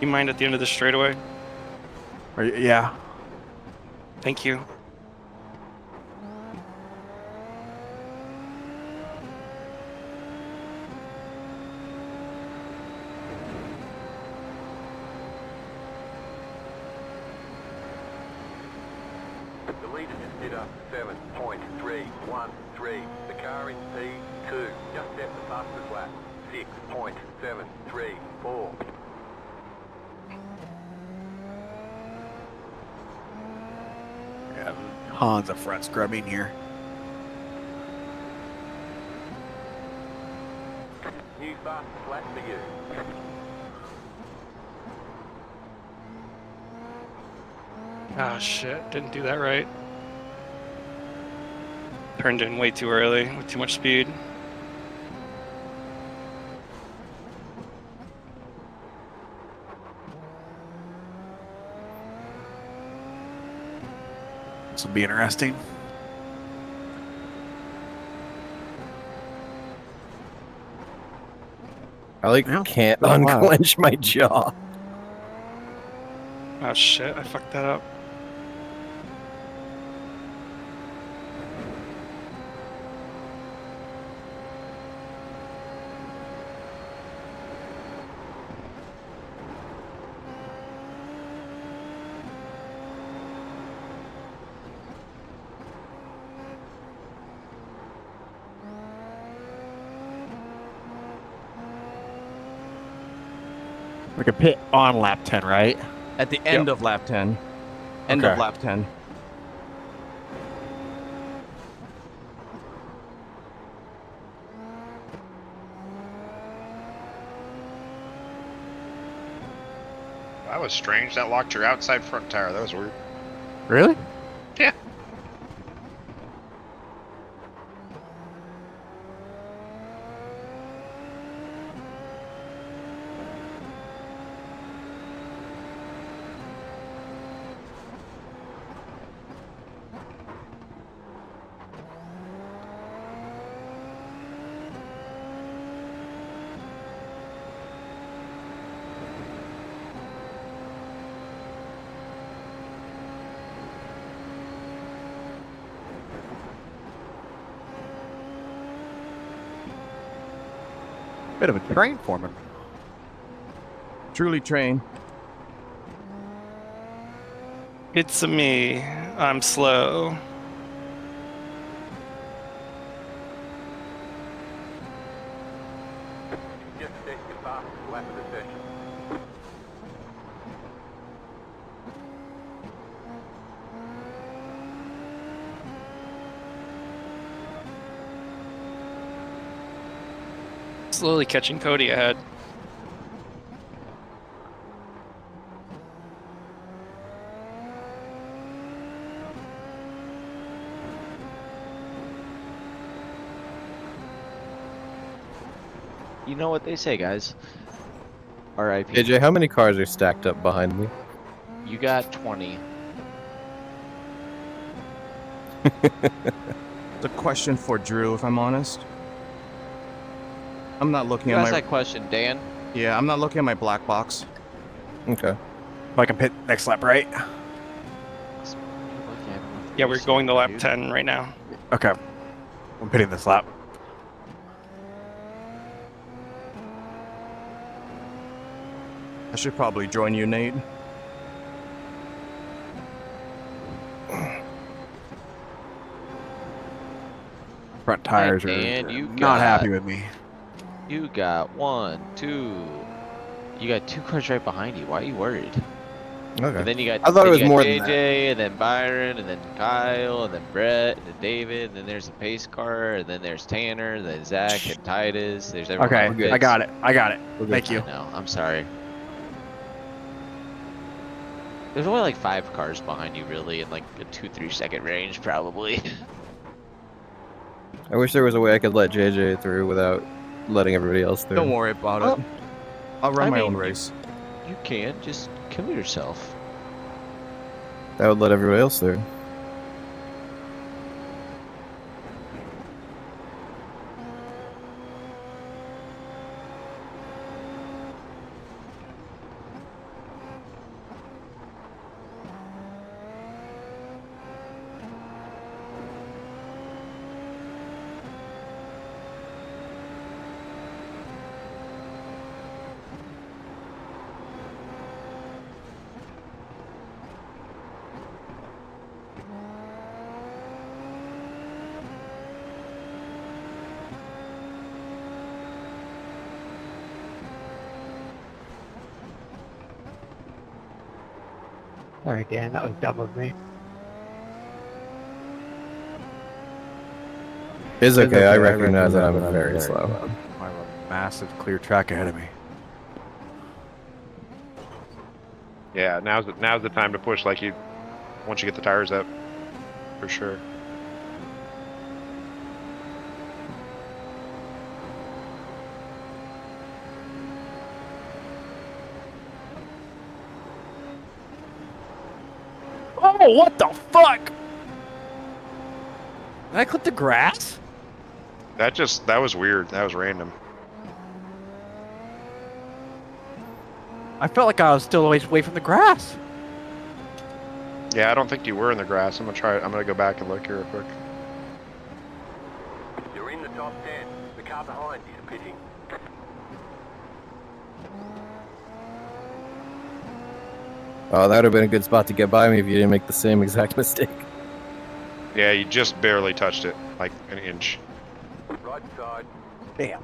You mind at the end of the straightaway? Yeah. Thank you. The leader just did a 7.313. The car in P2 just set the fastest lap. 6.734. Yeah. Hans up front scrubbing here. New fastest lap for you. Ah, shit. Didn't do that right. Turned in way too early with too much speed. This will be interesting. I Yeah. can't Oh, wow. unclench my jaw. Oh, shit. I fucked that up. We can pit on lap 10, right? At the end of lap 10. End of Okay. lap 10. That was strange. That locked your outside front tire. That was weird. Really? Yeah. Bit of a train foreman. Truly train. It's me. I'm slow. Just set your fastest lap of the session. Slowly catching Cody ahead. You know what they say, guys. R.I.P. AJ, how many cars are stacked up behind me? You got 20. It's a question for Drew, if I'm honest. I'm not looking You at asked my... that question, Dan. Yeah, I'm not looking at my black box. Okay. If I can pit next lap, right? Yeah, we're going to lap 10 right now. Okay. I'm pitting this lap. I should probably join you, Nate. Front tires are and you not got- happy with me. You got 1, 2. You got 2 cars right behind you. Why are you worried? Okay. And then you got. I thought it then was you got more JJ, than that. and then Byron, and then Kyle, and then Brett, and then David, and then there's a pace car, and then there's Tanner, and then Zach, and Titus. There's everyone. Okay, on the I pits. got it. I got it. We're good. Thank you. I know. I'm sorry. There's only like 5 cars behind you, really, in like a 2-3 second range, probably. I wish there was a way I could let JJ through without letting everybody else through. Don't worry about Oh. it. I'll run I my mean, own you- race. You can just kill yourself. That would let everybody else through. Sorry, Dan, that was dumb of me. It's okay, I recognize that I'm very slow. I have a massive clear track ahead of me. Yeah, now's the time to push like you once you get the tires up. For sure. Oh, what the fuck? Did I clip the grass? That was weird. That was random. I felt like I was still away from the grass. Yeah, I don't think you were in the grass. I'm gonna go back and look here real quick. You're in the top 10. The car behind is pitting. Oh, that would have been a good spot to get by me if you didn't make the same exact mistake. Yeah, you just barely touched it, like an inch. Right side. Damn.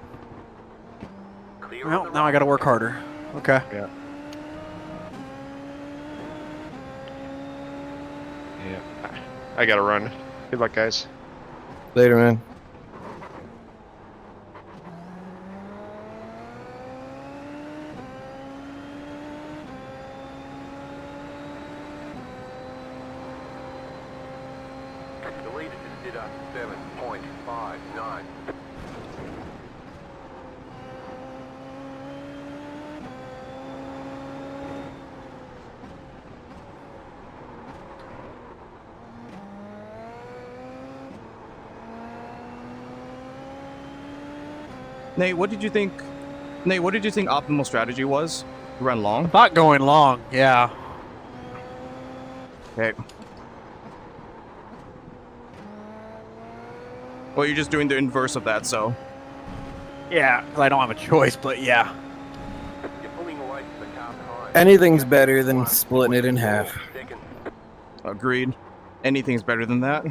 Clear on Well, the now I right. gotta work harder. Okay. Yeah. Yeah. I gotta run. Good luck, guys. Later, man. The leader just did a 7.59. Nate, what did you think? Nate, what did you think optimal strategy was? Run long. Not going long. Yeah. Okay. Well, you're just doing the inverse of that, so. Yeah, 'cause I don't have a choice, but yeah. You're pulling away from the car behind. Anything's better than splitting it in half. Seconds. Agreed. Anything's better than that.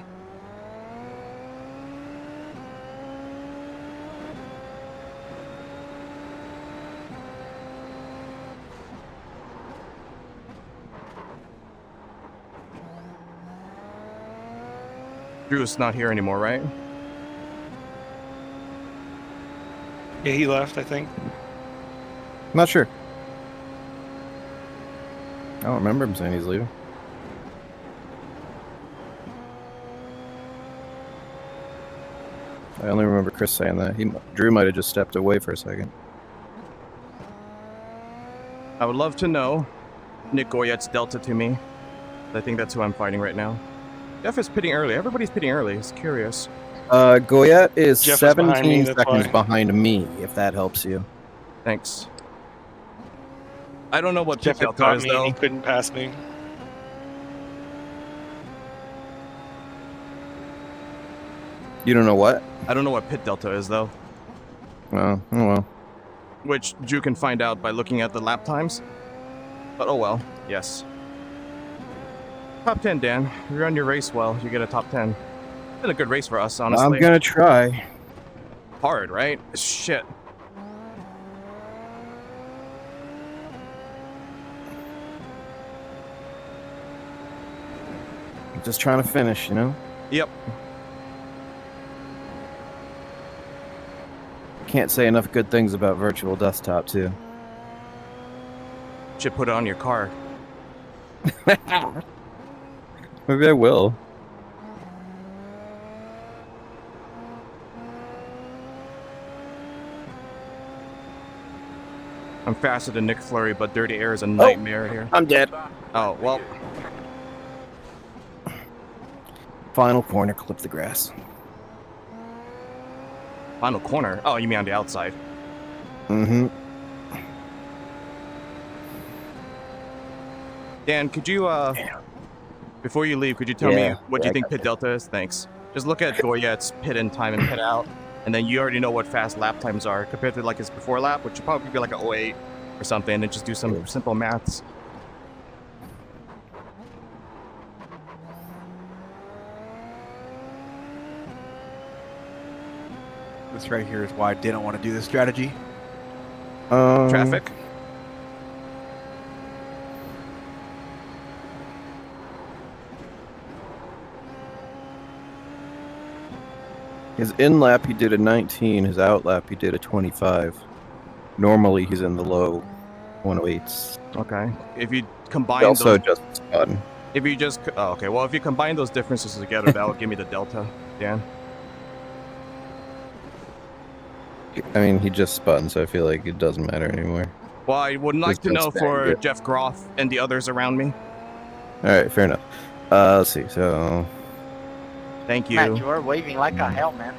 Drew's not here anymore, right? Yeah, he left, I think. I'm not sure. I don't remember him saying he's leaving. I only remember Chris saying that. Drew might have just stepped away for a second. I would love to know Nick Goyette's delta to me. I think that's who I'm fighting right now. Jeff is pitting early. Everybody's pitting early. It's curious. Goyette is Jeff was behind 17 me, that's seconds why. behind me, if that helps you. Thanks. I don't know what Jeff pit had delta caught is, me and though. he couldn't pass me. You don't know what? I don't know what pit delta is, though. Oh well. Which Drew can find out by looking at the lap times. But oh well, yes. Top 10, Dan. You run your race well, you get a top 10. It's been a good race for us, honestly. I'm gonna try. Hard, right? Shit. I'm just trying to finish, you know? Yep. Can't say enough good things about Virtual Desktop, too. Should put it on your car. Maybe I will. I'm faster than Nick Fleury, but dirty air is a nightmare here. I'm dead. Oh, well. Final corner, clip the grass. Final corner? Oh, you mean on the outside. Mm-hmm. Dan, could you, before you leave, could you tell me what you think pit delta is? Thanks. Just look at Goyette's pit in time and pit out, and then you already know what fast lap times are compared to like his before lap, which would probably be like a 08 or something, and just do some simple maths. This right here is why I didn't want to do this strategy. Traffic? His in lap he did a 19, his out lap he did a 25. Normally he's in the low 108s. Okay. If you combine He also those, just spun. if you just, oh, okay. Well, if you combine those differences together, that will give me the delta, Dan. I mean, he just spun, so I feel like it doesn't matter anymore. Well, I would like to Just know don't for stand it. Jeff Groff and the others around me. Alright, fair enough. Let's see, so... Thank you. Matt, you are waving like a helmet.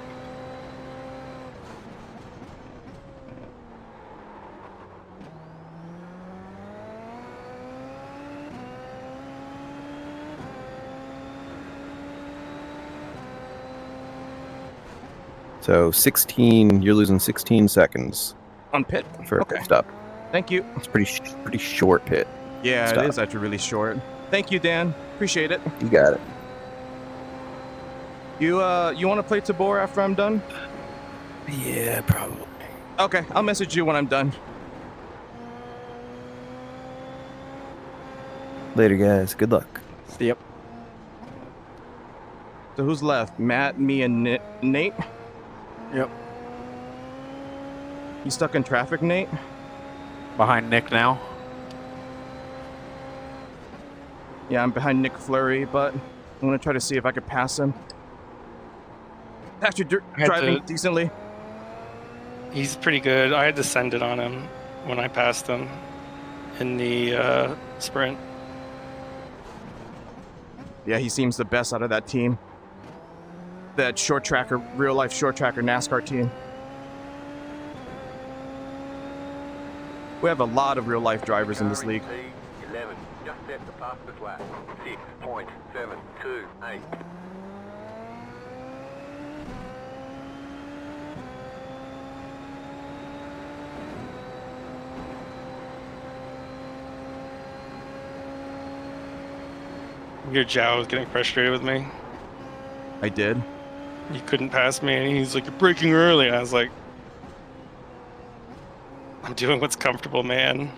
So 16, you're losing 16 seconds On pit? for a Okay. pit stop. Thank you. It's pretty short pit. Yeah, Stop. it is actually really short. Thank you, Dan. Appreciate it. You got it. You want to play Tabor after I'm done? Yeah, probably. Okay, I'll message you when I'm done. Later, guys. Good luck. Yep. So who's left? Matt, me, and Nate? Yep. You stuck in traffic, Nate? Behind Nick now. Yeah, I'm behind Nick Fleury, but I'm gonna try to see if I could pass him. Actually, had driving to- decently. He's pretty good. I had to send it on him when I passed him in the sprint. Yeah, he seems the best out of that team. That short tracker, real life short tracker NASCAR team. We have a lot of real life drivers in this Car league. P11, just set the fastest lap. 6.728. Your Jow was getting frustrated with me. I did. He couldn't pass me, and he's like, "You're braking early." I was like, "I'm doing what's comfortable, man."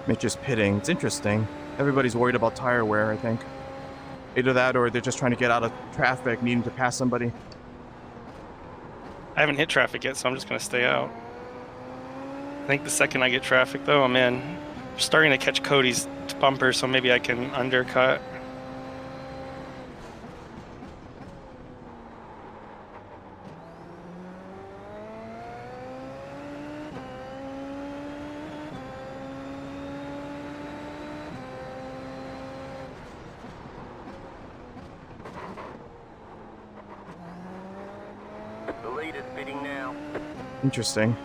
It's just pitting. It's interesting. Everybody's worried about tire wear, I think. Either that or they're just trying to get out of traffic, needing to pass somebody. I haven't hit traffic yet, so I'm just gonna stay out. I think the second I get traffic, though, I'm in. I'm starting to catch Cody's bumper, so maybe I can undercut. The lead is pitting now. Interesting.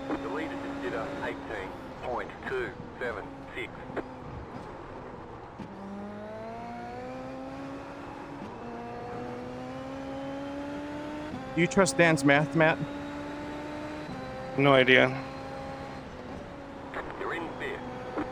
The leader just did a 18.276. Do you trust Dan's math, Matt? No idea. You're in fifth.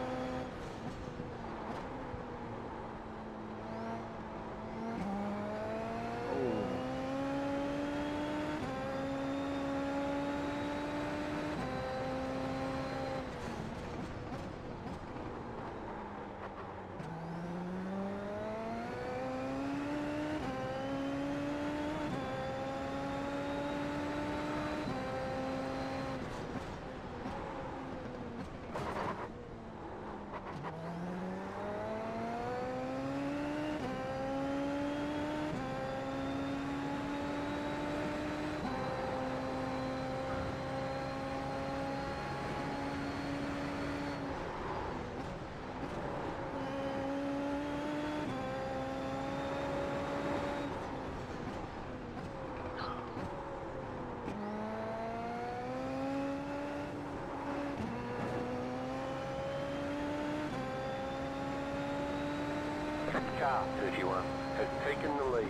Car 31 has taken the lead.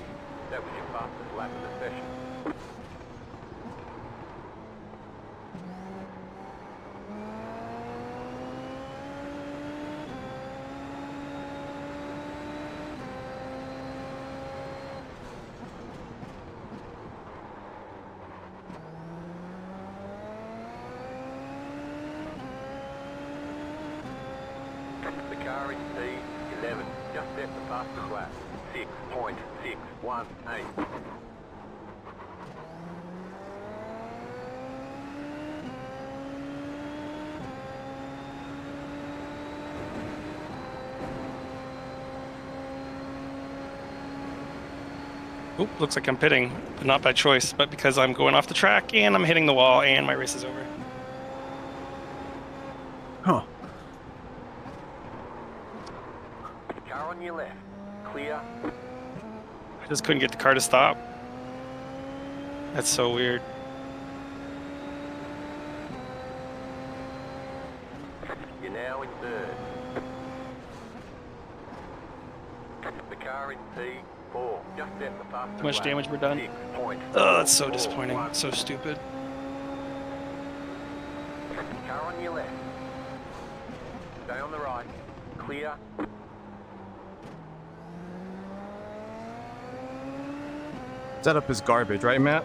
That was your fastest lap of the session. The car in P11 just set the fastest lap. 6.618. Oop, looks like I'm pitting, but not by choice, but because I'm going off the track and I'm hitting the wall and my race is over. Huh. Car on your left. Clear. I just couldn't get the car to stop. That's so weird. You're now in third. The car in P4 just set the fastest Too much lap. damage, we're done. 6.418. Oh, that's so disappointing. So stupid. Car on your left. Stay on the right. Clear. setup is garbage, right, Matt?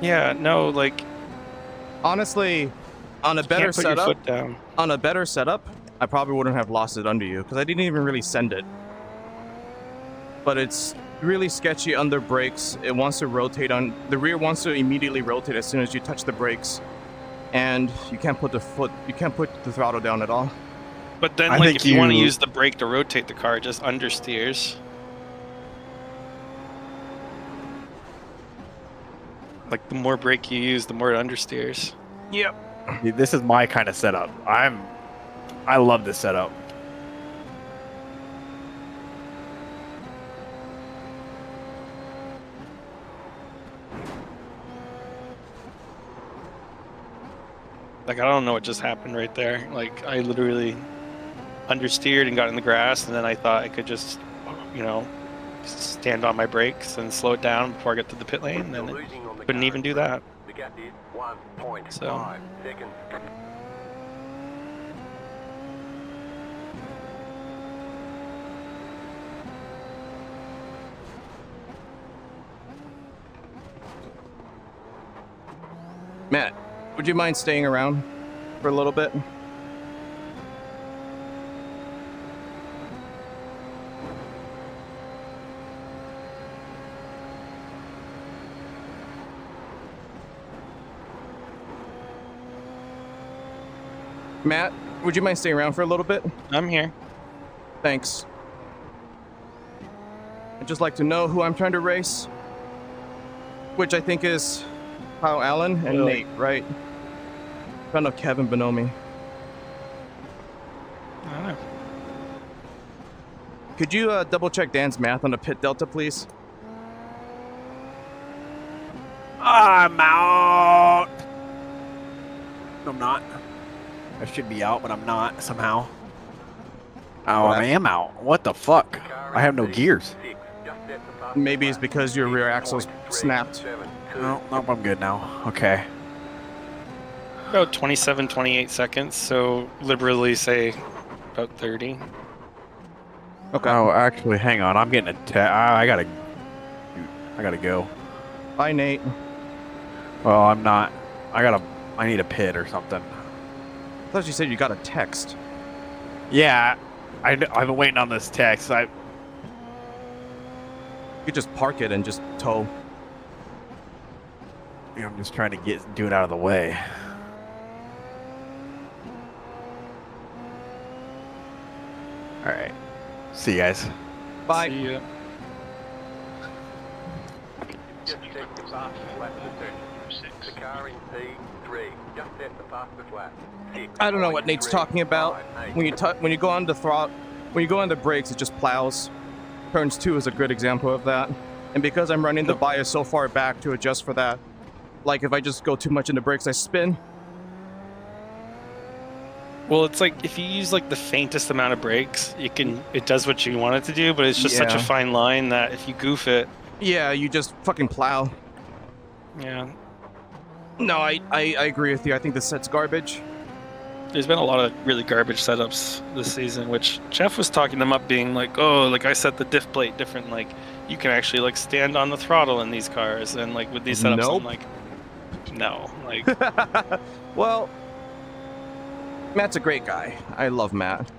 Yeah, no, like Honestly, on a you better can't put your setup, foot down. I probably wouldn't have lost it under you because I didn't even really send it. But it's really sketchy under brakes. It wants to rotate on the rear wants to immediately rotate as soon as you touch the brakes, and you can't put the throttle down at all. But then, I like, think if you want to you- use the brake to rotate the car, it just understeers. Like, the more brake you use, the more it understeers. Yep. This is my kind of setup. I love this setup. Like, I don't know what just happened right there. Like, I literally understeered and got in the grass, and then I thought I could just, you know, stand on my brakes and slow it down before I get to the pit lane, and then You're it losing on the couldn't car even in do front. that. The gap is 1.5 So- seconds. Matt, would you mind staying around for a little bit? Matt, would you mind staying around for a little bit? I'm here. Thanks. I'd just like to know who I'm trying to race, which I think is Kyle Allen and Really? Nate, right? Son of Kevin Bonomi. I don't know. Could you double check Dan's math on the pit delta, please? I'm out. No, I'm not. I should be out, but I'm not somehow. Oh, I am out. What the fuck? I have no gears. Maybe it's because your rear axle's snapped. No, nope, I'm good now. Okay. About 27, 28 seconds, so liberally say about 30. Okay. Oh, actually, hang on. I'm getting a I gotta go. Bye, Nate. Well, I'm not. I need a pit or something. I thought you said you got a text. Yeah, I've been waiting on this text. You could just park it and just tow. I'm just trying to do it out of the way. All right. See you guys. Bye. See ya. Just check the fastest lap position. The car in P3 just set the fastest lap. I don't know what Nate's talking about. When you go on the when you go on the brakes, it just plows. Turns 2 is a good example of that. And because I'm running the bias so far back to adjust for that, like if I just go too much in the brakes, I spin. Well, it's like if you use like the faintest amount of brakes, it does what you want it to do, but it's just such a Yeah. fine line that if you goof it, Yeah, you just fucking plow. yeah. No, I agree with you. I think this set's garbage. There's been a lot of really garbage setups this season, which Jeff was talking them up being like, oh, like I set the diff plate different, like you can actually like stand on the throttle in these cars, and like with these setups, Nope. I'm like, no, like Well, Matt's a great guy. I love Matt.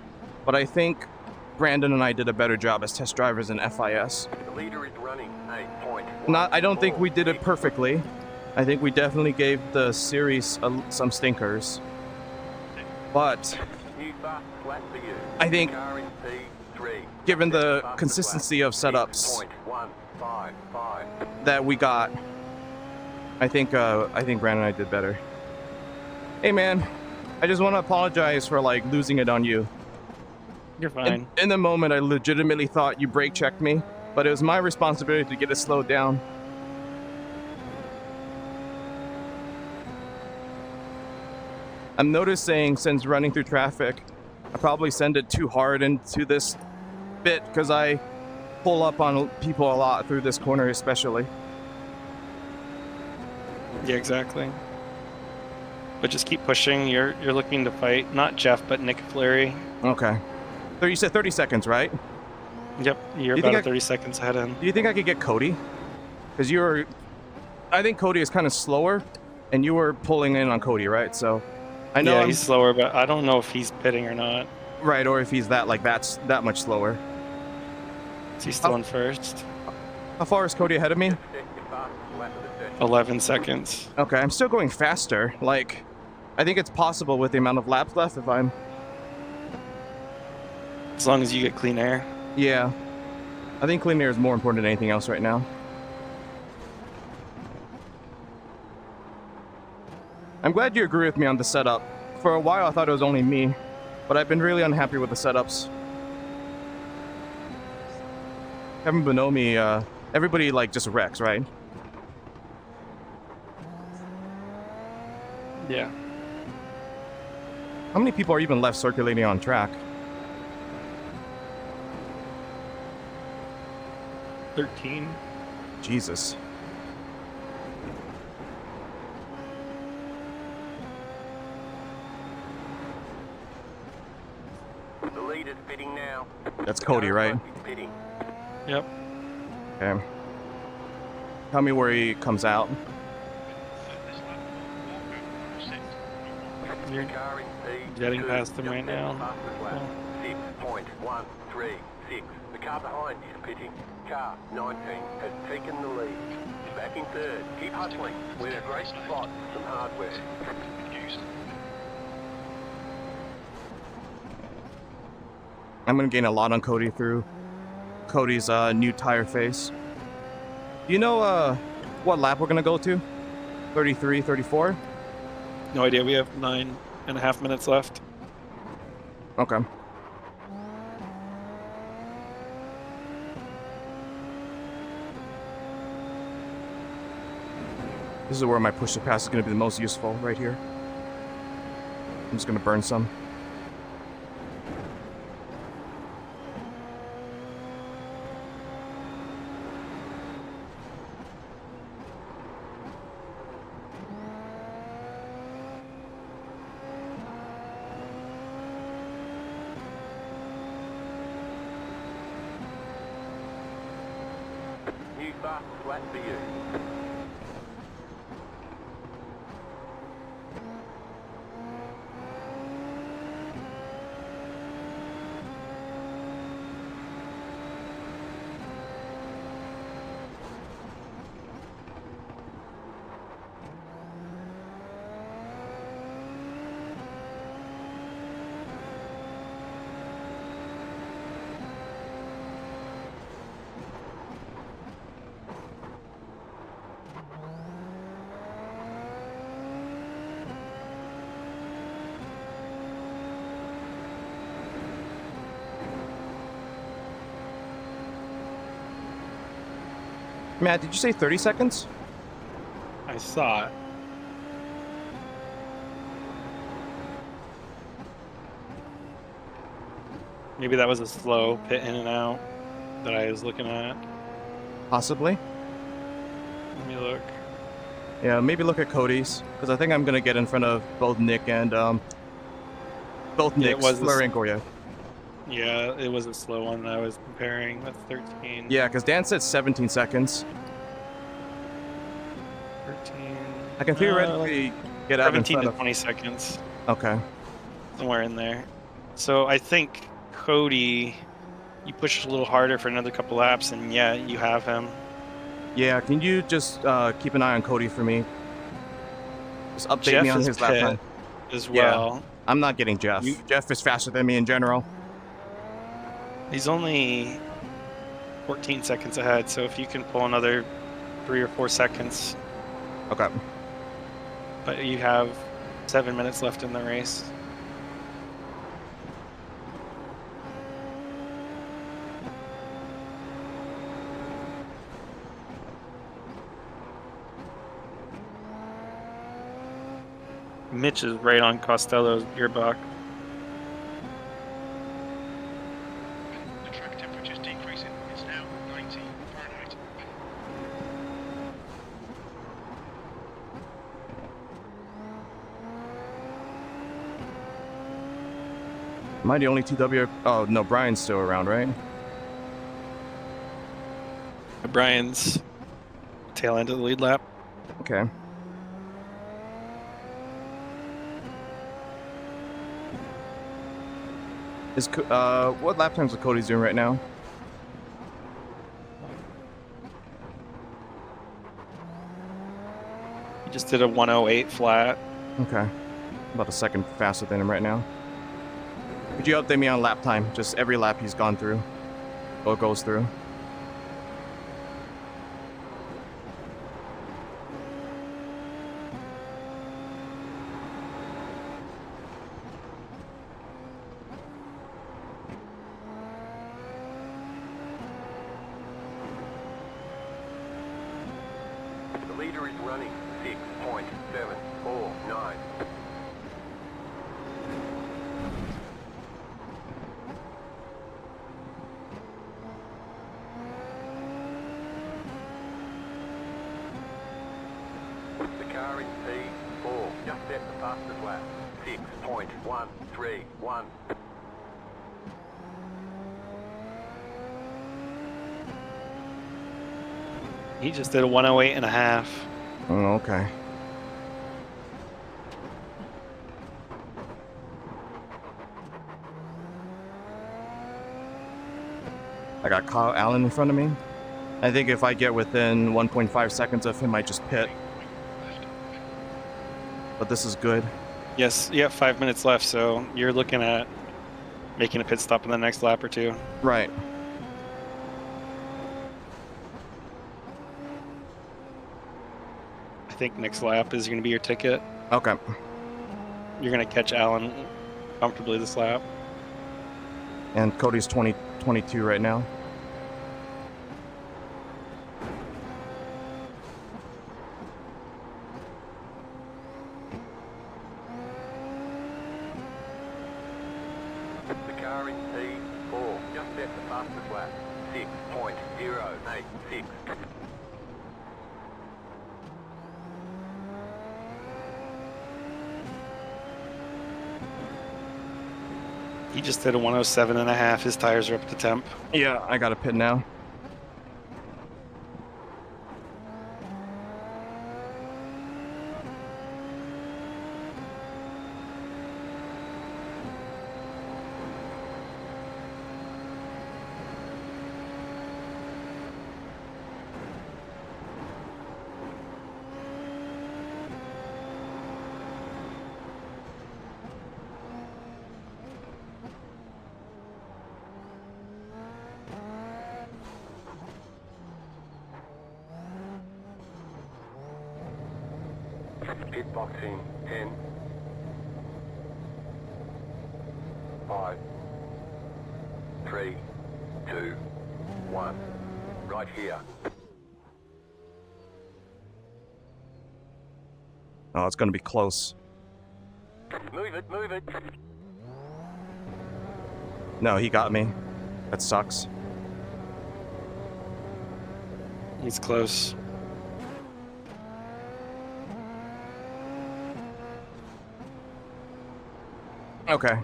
But I think Brandon and I did a better job as test drivers in FIS. The leader is running 8.1. I don't think we did it perfectly. I think we definitely gave the series some stinkers. But New fastest lap for you. I think Car in P3 given just set the fastest consistency lap. of setups 6.155. that we got, I think Brandon and I did better. Hey man, I just want to apologize for like losing it on you. you're fine. In the moment, I legitimately thought you brake checked me, but it was my responsibility to get it slowed down. I'm noticing since running through traffic, I probably send it too hard into this bit because I pull up on people a lot through this corner especially. Yeah, exactly. But just keep pushing. You're looking to fight not Jeff, but Nick Fleury. Okay. So you said 30 seconds, right? Yep, you're You think about 30 seconds ahead of him. Do you think I could get Cody? Because I think Cody is kind of slower, and you were pulling in on Cody, right? So I know Yeah, he's slower, but I don't know if he's pitting or not. right, or if he's that much slower. Is he still in first? How far is Cody ahead of me? Set your fastest lap of the session. 11 seconds. Okay, I'm still going faster. Like, I think it's possible with the amount of laps left if I'm... As long as you get clean air. Yeah. I think clean air is more important than anything else right now. I'm glad you agree with me on the setup. For a while, I thought it was only me, but I've been really unhappy with the setups. Kevin Bonomi, everybody, like, just wrecks, right? Yeah. How many people are even left circulating on track? 13. Jesus. The lead is pitting now. That's Cody, right? He's pitting. Yep. Okay. Tell me where he comes out. You're Car in P2, getting past him just right set the now. fastest lap. 6.136. The car behind is pitting. Car 19 has taken the lead. Back in third. Keep hustling. We're in a great spot for some hardware. I'm gonna gain a lot on Cody through Cody's new tire face. Do you know what lap we're gonna go to? 33, 34? No idea. We have 9.5 minutes left. Okay. This is where my push to pass is gonna be the most useful, right here. I'm just gonna burn some. New fastest lap for you. Matt, did you say 30 seconds? I saw it. Maybe that was a slow pit in and out that I was looking at. Possibly. Let me look. Yeah, maybe look at Cody's, because I think I'm gonna get in front of both Nick and both Yeah, it Nicks, was Flurry and Goya. Yeah, it was a slow one that I was comparing. That's 13. Yeah, because Dan said 17 seconds. 13. I can theoretically get out in 17 front to of... 20 seconds. Okay. Somewhere in there. So I think Cody, you push a little harder for another couple laps, and yeah, you have him. Yeah, can you just keep an eye on Cody for me? Just update Jeff me on is his lap pit time. as Yeah. well. I'm not getting Jeff. You- Jeff is faster than me in general. He's only 14 seconds ahead, so if you can pull another 3 or 4 seconds, Okay. but you have 7 minutes left in the race. Mitch is right on Costello's gearbox. The track temperature is decreasing. It's now 90 Fahrenheit. Am I the only TW? Oh, no, Brian's still around, right? Brian's tail end of the lead lap. Okay. What lap times is Cody's doing right now? He just did a 108 flat. Okay. About a second faster than him right now. Could you update me on lap time? Just every lap he's gone through. Or goes through. The leader is running 6.749. The car in P4 just set the fastest lap. 6.131. He just did a 108 and a half. Oh, okay. I got Kyle Allen in front of me. I think if I get within 1.5 seconds of him, I just pit. But this is good. Yes, you have 5 minutes left, so you're looking at making a pit stop in the next lap or two. Right. I think next lap is going to be your ticket. Okay. You're going to catch Allen comfortably this lap. And Cody's 22 right now. The car in P4 just set the fastest lap. 6.086. He just did a 107 and a half. His tires are up to temp. Yeah, I got a pit now. Pit boxing 10. 5. 3. 2. 1. Right here. Oh, it's gonna be close. Move it, move it. No, he got me. That sucks. He's close. Okay.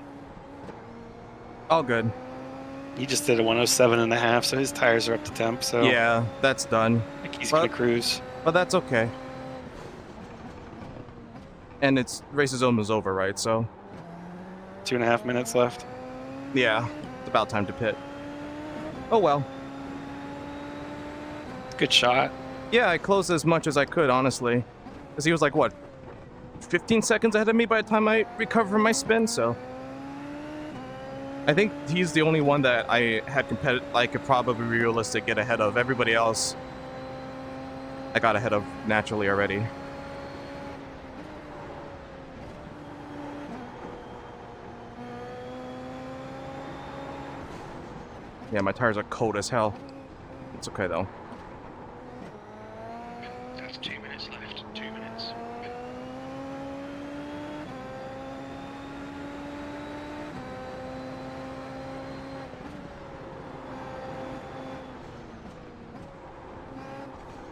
All good. He just did a 107 and a half, so his tires are up to temp. So Yeah, that's done. like he's But- going to cruise. But that's okay. And it's race is almost over, right? So 2.5 minutes left. yeah, it's about time to pit. Oh well. Good shot. Yeah, I closed as much as I could, honestly. Because he was like, what, 15 seconds ahead of me by the time I recovered from my spin, so. I think he's the only one that I had I could probably realistic get ahead of. Everybody else, I got ahead of naturally already. Yeah, my tires are cold as hell. It's okay though. That's 2 minutes left. 2 minutes.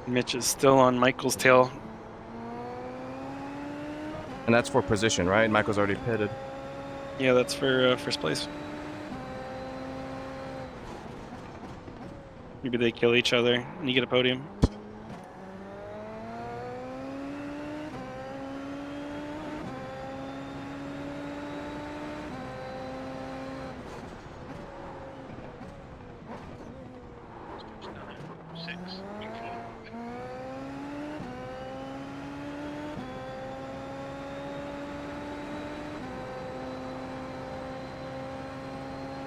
Mitch is still on Michael's tail. And that's for position, right? Michael's already pitted. Yeah, that's for first place. Maybe they kill each other and you get a podium.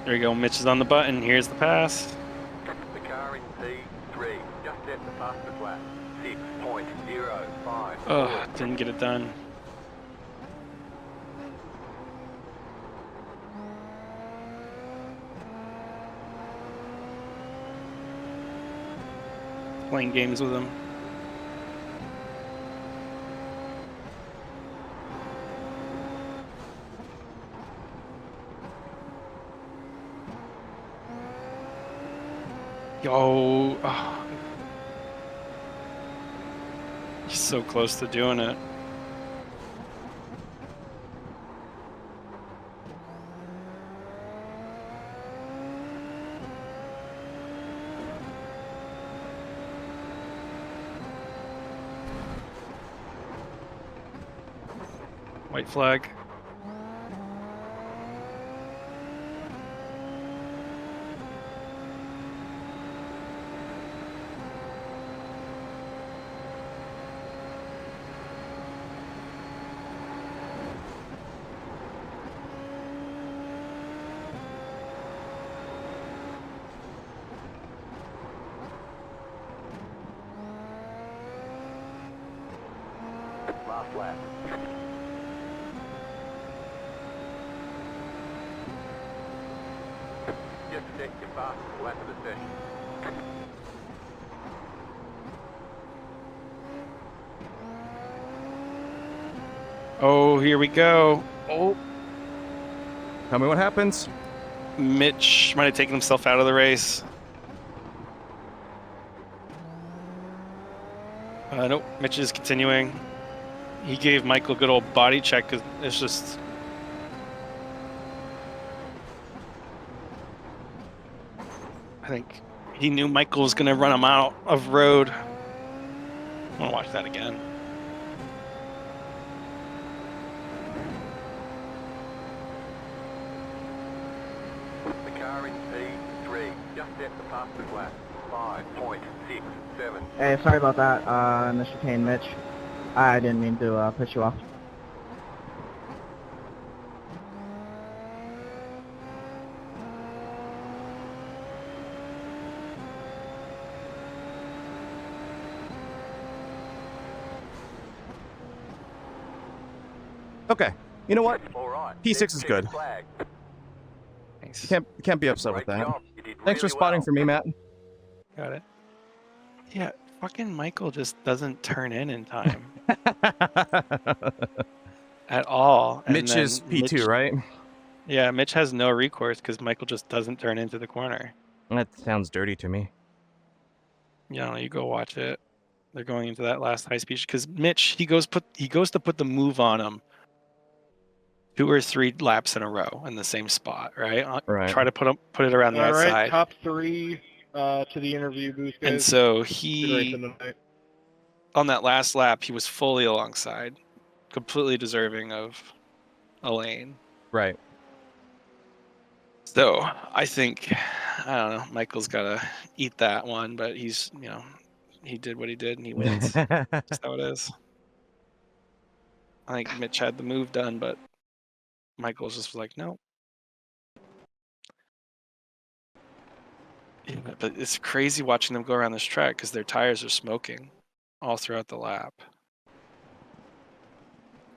There we go. Mitch is on the button. Here's the pass. The car in P3 just set the fastest lap. 6.05. Oh, didn't get it done. Playing games with him. Yo, oh. He's so close to doing it. White flag. Last lap. Just set your fastest lap of the session. Oh, here we go. Oh, Tell me what happens. Mitch might have taken himself out of the race. Nope, Mitch is continuing. He gave Michael a good old body check because it's just. I think he knew Michael was going to run him out of road. I want to watch that again. The car in P3 just set the fastest lap. 5.67. Hey, sorry about that, Mr. Kane, Mitch. I didn't mean to push you off. Okay. You know what? All right. P6 is good. Flag. Thanks. Can't be upset with Great that. job. You did Thanks for really spotting well. for me, Matt. Got it. Yeah, fucking Michael just doesn't turn in time at all. And Mitch is then P2, Mitch- right? Yeah, Mitch has no recourse because Michael just doesn't turn into the corner. That sounds dirty to me. Yeah, you go watch it. They're going into that last high speed because Mitch he goes to put the move on him 2 or 3 laps in a row in the same spot, right? Right. Try to put it around the All right, outside. top 3 to the interview booth, guys. And so Good he racing tonight. on that last lap he was fully alongside, completely deserving of a lane. Right. So I think I don't know. Michael's got to eat that one, but he's he did what he did and he wins. That's how it is. I think Mitch had the move done, but Michael's just like, no. Yeah, but it's crazy watching them go around this track because their tires are smoking all throughout the lap.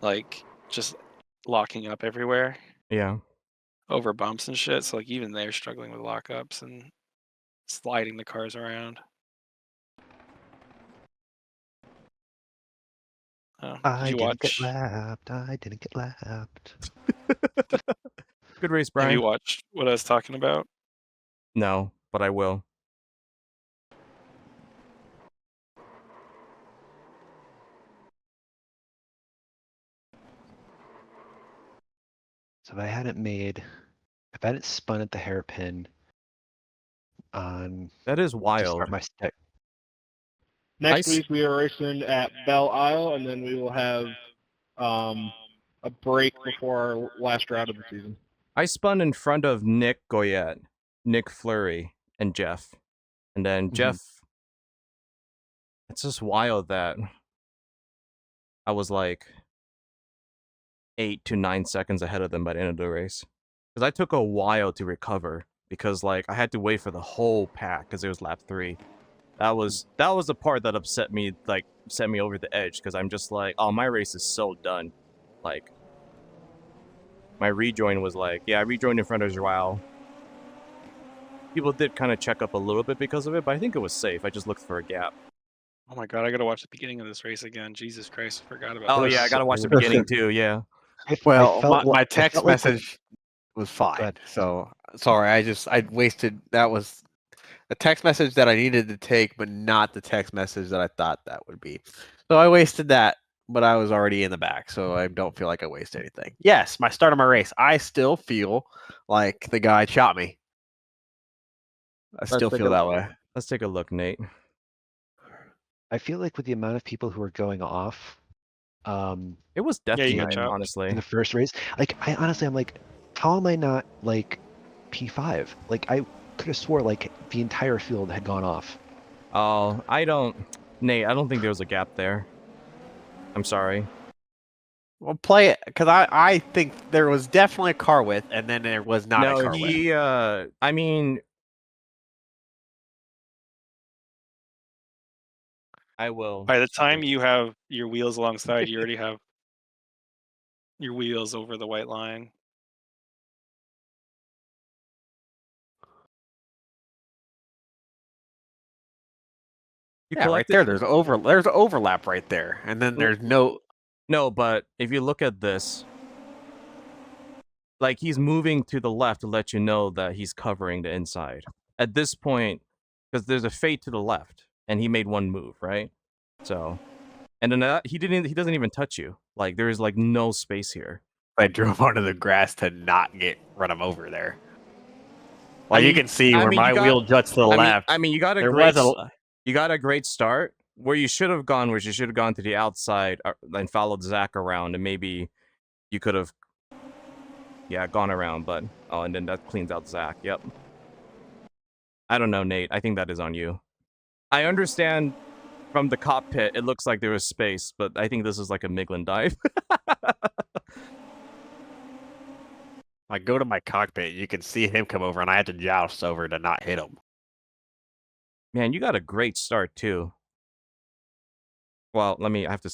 Like, just locking up everywhere Yeah. over bumps and shit. So, like, even they're struggling with lockups and sliding the cars around. I you didn't get watch? lapped. I didn't get lapped. Good race, Have Brian. you watched what I was talking about? No, but I will. So if I hadn't spun at the hairpin on That is to wild. start my stick. Next I s- week we are racing at Belle Isle, and then we will have a break before our last round of the season. I spun in front of Nick Goyette, Nick Fleury, and Jeff. And then Jeff, it's just wild that I was like 8 to 9 seconds ahead of them by the end of the race. because I took a while to recover because like I had to wait for the whole pack because it was lap 3. That was the part that upset me, like sent me over the edge because I'm just like, oh, my race is so done. Like my rejoin was like, yeah, I rejoined in front of Joao. People did kind of check up a little bit because of it, but I think it was safe. I just looked for a gap. Oh my god, I gotta watch the beginning of this race again. Jesus Christ, I forgot about Oh that. yeah, I gotta watch the It was beginning too. Yeah. Well, felt my I text felt like message was fine. ahead. So sorry, I wasted. That was a text message that I needed to take, but not the text message that I thought that would be. So I wasted that, but I was already in the back, so I don't feel like I wasted anything. Yes, my start of my race, I still feel like the guy shot me. I still take feel a- that way. Let's take a look, Nate. I feel like with the amount of people who are going off, It was Yeah, death you to got me, chopped. honestly. in the first race, like I honestly, I'm like, how am I not like P5? Like I could have swore like the entire field had gone off. Oh, Nate, I don't think there was a gap there. I'm sorry. Well, play it because I think there was definitely a car width, and then there was not a No, car width. he. I mean, I will. By the time you have your wheels alongside, you already have your wheels over the white line. You Yeah, right collected. there. There's overlap right there, and then there's no. No, but if you look at this, like he's moving to the left to let you know that he's covering the inside. At this point, because there's a fade to the left, and he made one move, right? So, and then he doesn't even touch you. Like there's like no space here. I drove onto the grass to not run him over there. Like I you mean- can see I where mean, my you got- wheel juts to the left. I mean, you got a there great. was a You got a great start. Where you should have gone, was you should have gone to the outside and followed Zach around, and maybe you could have, gone around. But and then that cleans out Zach. Yep. I don't know, Nate. I think that is on you. I understand from the cockpit, it looks like there was space, but I think this is like a Miglin dive. I go to my cockpit, you can see him come over, and I had to joust over to not hit him. Man, you got a great start too. Well, I have to.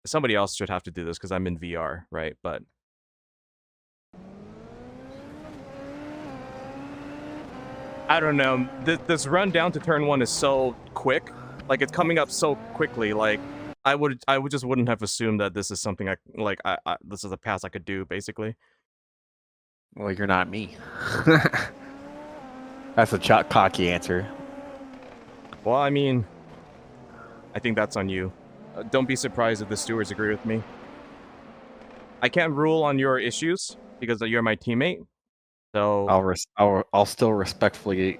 Somebody else should have to do this because I'm in VR, right? But I don't know. This run down to turn 1 is so quick. Like it's coming up so quickly. Like I just wouldn't have assumed that this is something this is a pass I could do basically. Well, you're not me. That's a cocky answer. Well, I mean, I think that's on you. Don't be surprised if the stewards agree with me. I can't rule on your issues because you're my teammate. So I'll still respectfully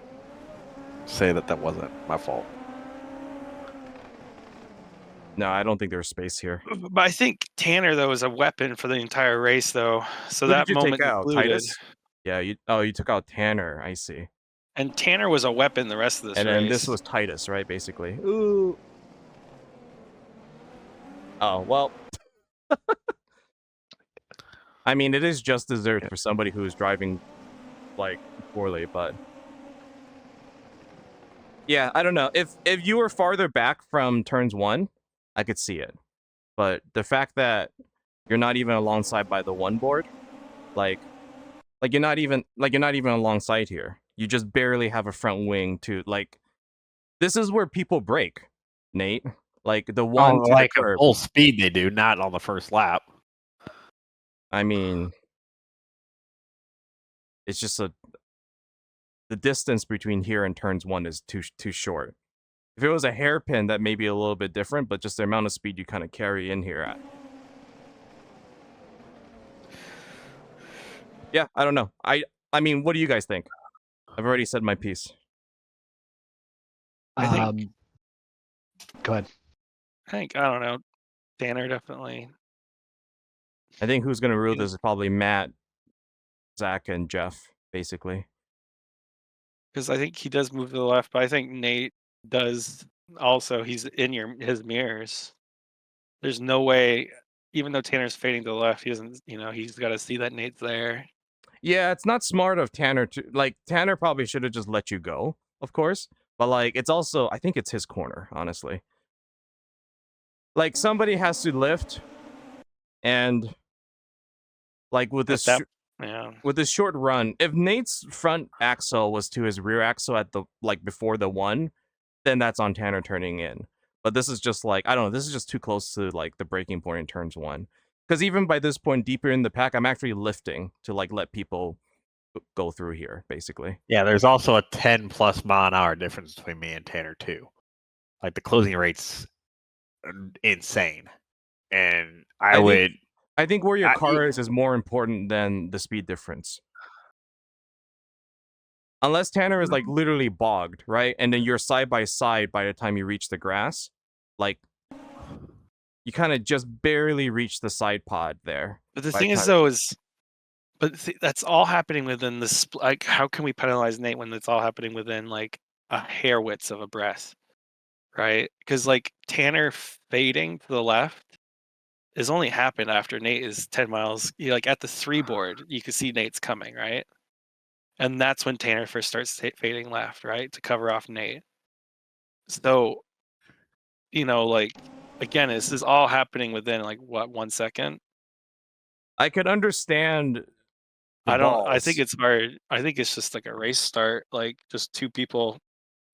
say that wasn't my fault. no, I don't think there's space here. But I think Tanner though is a weapon for the entire race though. So Who that did you moment take out? included. Titus? Yeah, you took out Tanner. I see. And Tanner was a weapon the rest of this And race. then this was Titus, right? Basically. Ooh. Oh well. I mean, it is just deserved for somebody who's driving like poorly, but yeah, I don't know. If you were farther back from turns 1, I could see it. But the fact that you're not even alongside by the 1 board, like you're not even alongside here. You just barely have a front wing to like. This is where people break, Nate. Like the one to like the at curb. full speed they do, not on the first lap. I mean, it's just the distance between here and turns 1 is too short. If it was a hairpin, that may be a little bit different, but just the amount of speed you kind of carry in here at. Yeah, I don't know. I mean, what do you guys think? I've already said my piece. I think. Go ahead. I don't know. Tanner definitely. I think who's going to rule this is probably Matt, Zach, and Jeff, basically. Because I think he does move to the left, but I think Nate does also. He's in his mirrors. There's no way, even though Tanner's fading to the left, he doesn't. He's got to see that Nate's there. Yeah, it's not smart of Tanner to like. Tanner probably should have just let you go, of course. But like, it's also I think it's his corner, honestly. Like somebody has to lift, and like with this Yeah. with this short run, if Nate's front axle was to his rear axle at the like before the one, then that's on Tanner turning in. But this is just like I don't know. This is just too close to like the breaking point in turns one. Because even by this point, deeper in the pack, I'm actually lifting to like let people go through here, basically. Yeah, there's also a 10+ mile an hour difference between me and Tanner too. Like the closing rate's insane, and I think where your car is more important than the speed difference. Unless Tanner is like literally bogged, right? And then you're side by side by the time you reach the grass, like you kind of just barely reach the side pod there. But the thing is, though, that's all happening within the like. How can we penalize Nate when it's all happening within like a hair width of a breath, right? Because like Tanner fading to the left has only happened after Nate is 10 miles. Like at the 3 board, you can see Nate's coming, right? And that's when Tanner first starts fading left, right, to cover off Nate. So, like again, this is all happening within like what 1 second. I could understand. I think it's hard. I think it's just like a race start, like just two people.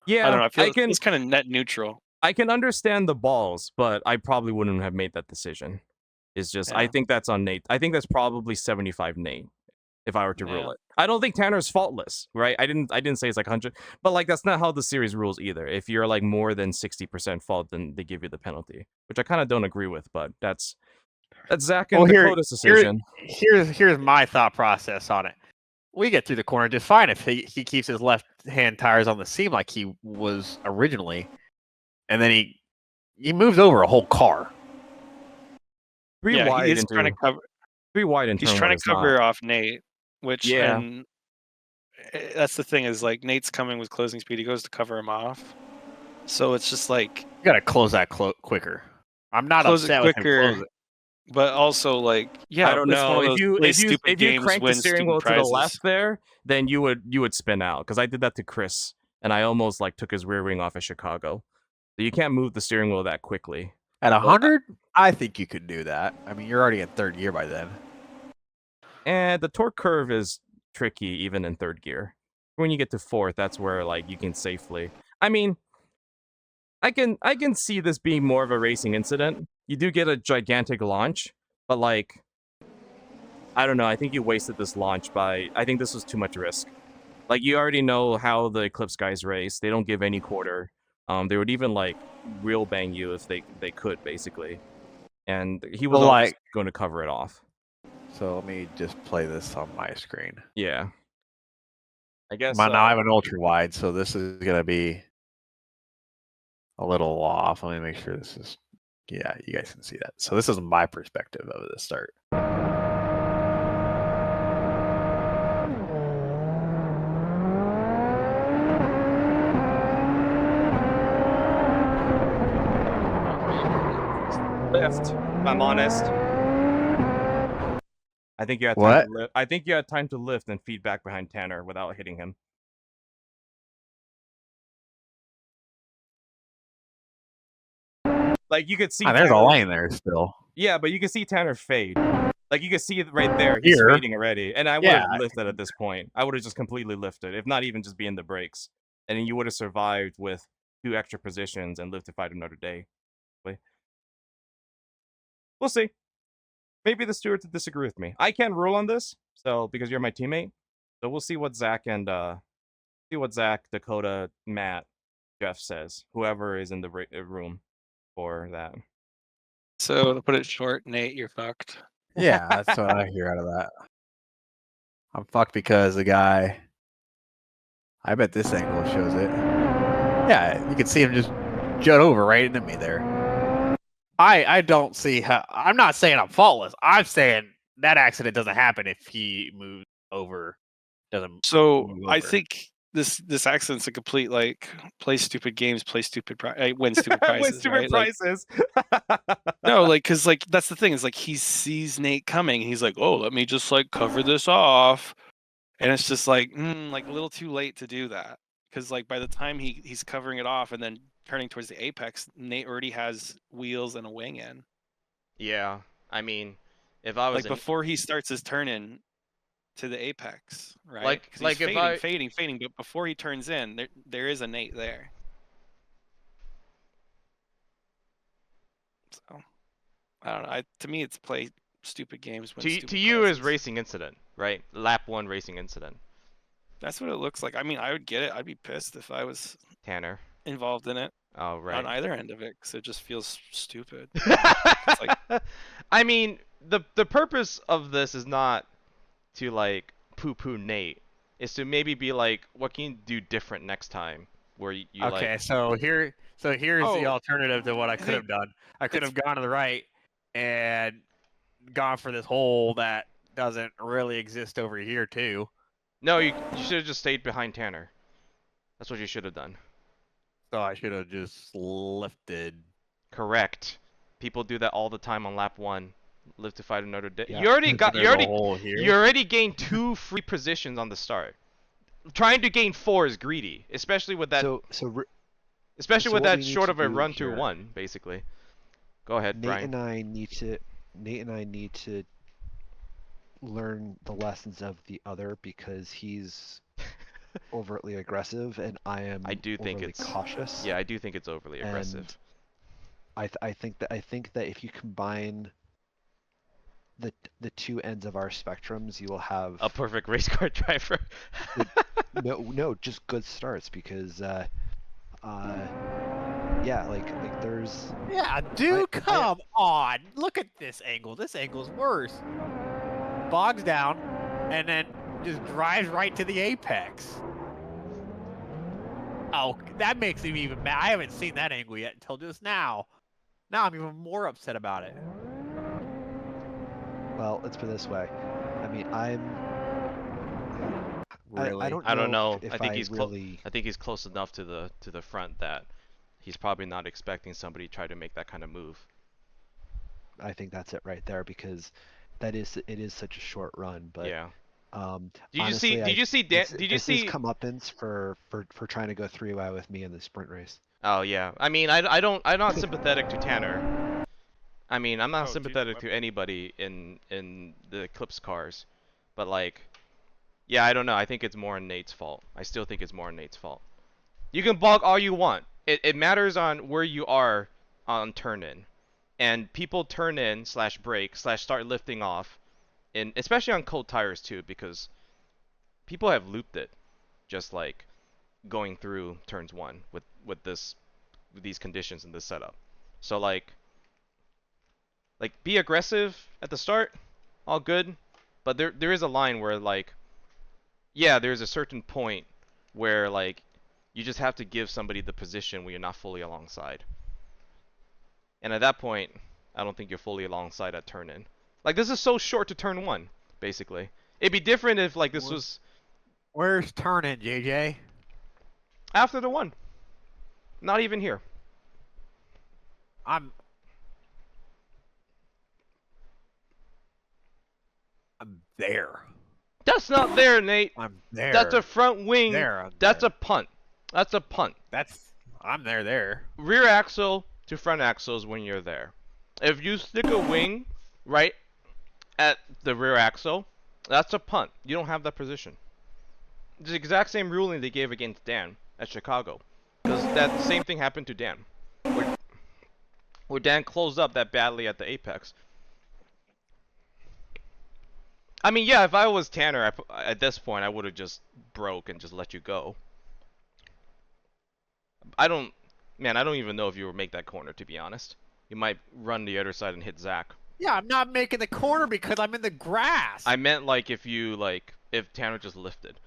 Yeah, I don't know. I feel it's kind of net neutral. I can understand the balls, but I probably wouldn't have made that decision. It's just I think that's on Nate. I think that's probably 75 Nate if I were to rule it. I don't think Tanner's faultless, right? I didn't say it's like 100, but like that's not how the series rules either. If you're like more than 60% fault, then they give you the penalty, which I kind of don't agree with, but that's Zach and Dakota's decision. Here's my thought process on it. We get through the corner just fine if he keeps his left hand tires on the seam like he was originally, and then he moves over a whole car. He's trying to cover off Nate, which and that's the thing is like Nate's coming with closing speed. He goes to cover him off, so it's just like you gotta close that quicker. I'm not upset with him close it. But also, like, I don't know if you crank the steering wheel to the left there, then you would spin out. Because I did that to Chris, and I almost like took his rear wing off of Chicago. So you can't move the steering wheel that quickly. At 100, I think you could do that. I mean, you're already in third gear by then. And the torque curve is tricky even in third gear. When you get to fourth, that's where like you can safely. I mean, I can see this being more of a racing incident. You do get a gigantic launch, but like, I don't know. I think you wasted this launch I think this was too much risk. Like, you already know how the Eclipse guys race. They don't give any quarter. They would even like wheel bang you if they could, basically. And he was like going to cover it off. So let me just play this on my screen. Yeah. I guess. Now I have an ultra wide, so this is gonna be a little off. Let me make sure this is. Yeah, you guys can see that. So this is my perspective of the start. Lift, if I'm honest. I think you had time What? to lift. I think you had time to lift and feed back behind Tanner without hitting him. Like, you could see there's a lane there still. Yeah, but you can see Tanner fade. Like, you can see it right there. He's fading already. And I would have lifted at this point. I would have just completely lifted, if not even just be in the brakes. And then you would have survived with 2 extra positions and lived to fight another day. We'll see. Maybe the stewards disagree with me. I can't rule on this, so because you're my teammate. So we'll see what Zach Dakota, Matt, Jeff says. Whoever is in the room for that. So to put it short, Nate, you're fucked. Yeah, that's what I hear out of that. I'm fucked because the guy. I bet this angle shows it. Yeah, you can see him just jut over right into me there. I don't see how. I'm not saying I'm faultless. I'm saying that accident doesn't happen if he moves over. So I think this accident's a complete like play stupid games, play stupid win stupid prizes. Win stupid prizes. No, like because like that's the thing is like he sees Nate coming. And he's like, oh, let me just like cover this off. And it's just like, like a little too late to do that. Because like by the time he's covering it off and then turning towards the apex, Nate already has wheels and a wing in. Yeah, I mean, if I was Like before he starts his turn in to the apex, right? Like- 'Cause like he's if fading, but before he turns in, there is a Nate there. So I don't know. To me, it's play stupid games. Win to stupid you is prizes. racing incident, right? Lap 1 racing incident. That's what it looks like. I mean, I would get it. I'd be pissed if I was Tanner. involved in it Oh, on right. either end of it, because it just feels stupid. I mean, the purpose of this is not to like poo-poo Nate. It's to maybe be like, what can you do different next time? Where you Okay, like. so here's the alternative to what I could have done. I could it's- have gone to the right and gone for this hole that doesn't really exist over here too. No, you should have just stayed behind Tanner. That's what you should have done. So I should have just lifted. Correct. People do that all the time on lap 1. Live to fight another day. Yeah. You already got. There's a hole here. You already gained 2 free positions on the start. Trying to gain 4 is greedy, especially with that. Especially so with what that we need short to of a do run through here- 1, basically. Go ahead, Brian. Nate and I need to learn the lessons of the other because he's overtly aggressive and I am I do think overly it's cautious. Yeah, I do think it's overly aggressive. And I think that if you combine the two ends of our spectrums, you will have A perfect race car driver. no, just good starts because yeah, like there's Yeah, dude, come on. Look at this angle. This angle's worse. Bogs down, and then just drives right to the apex. Oh, that makes him even mad. I haven't seen that angle yet until just now. Now I'm even more upset about it. well, let's put it this way. I mean, Really? I don't know. if I think he's really I think he's close enough to the front that he's probably not expecting somebody to try to make that kind of move. I think that's it right there because it is such a short run, but Yeah. Did you see Did you see comeuppance for trying to go 3-wide with me in the sprint race? Oh yeah. I mean, I'm not sympathetic to Tanner. I mean, I'm not Oh, sympathetic to anybody in the Eclipse cars. But like, yeah, I don't know. I think it's more Nate's fault. I still think it's more Nate's fault. You can bog all you want. It matters on where you are on turn in. And people turn in / brake / start lifting off, especially on cold tires too, because people have looped it, just like going through turns 1 with these conditions and this setup. So like be aggressive at the start, all good, but there is a line where like, yeah, there's a certain point where like you just have to give somebody the position when you're not fully alongside. And at that point, I don't think you're fully alongside at turn in. Like, this is so short to turn 1, basically. It'd be different if, like, this was... Where's turn in, JJ? After the 1. Not even here. I'm there. That's not there, Nate. I'm there. That's a front wing. That's a punt. That's a punt. I'm there. Rear axle to front axle is when you're there. If you stick a wing right at the rear axle, that's a punt. You don't have that position. It's the exact same ruling they gave against Dan at Chicago. Because that same thing happened to Dan. Where Dan closed up that badly at the apex. I mean, yeah, if I was Tanner, at this point, I would have just broke and just let you go. I don't even know if you would make that corner, to be honest. You might run the other side and hit Zach. Yeah, I'm not making the corner because I'm in the grass. I meant like if Tanner just lifted.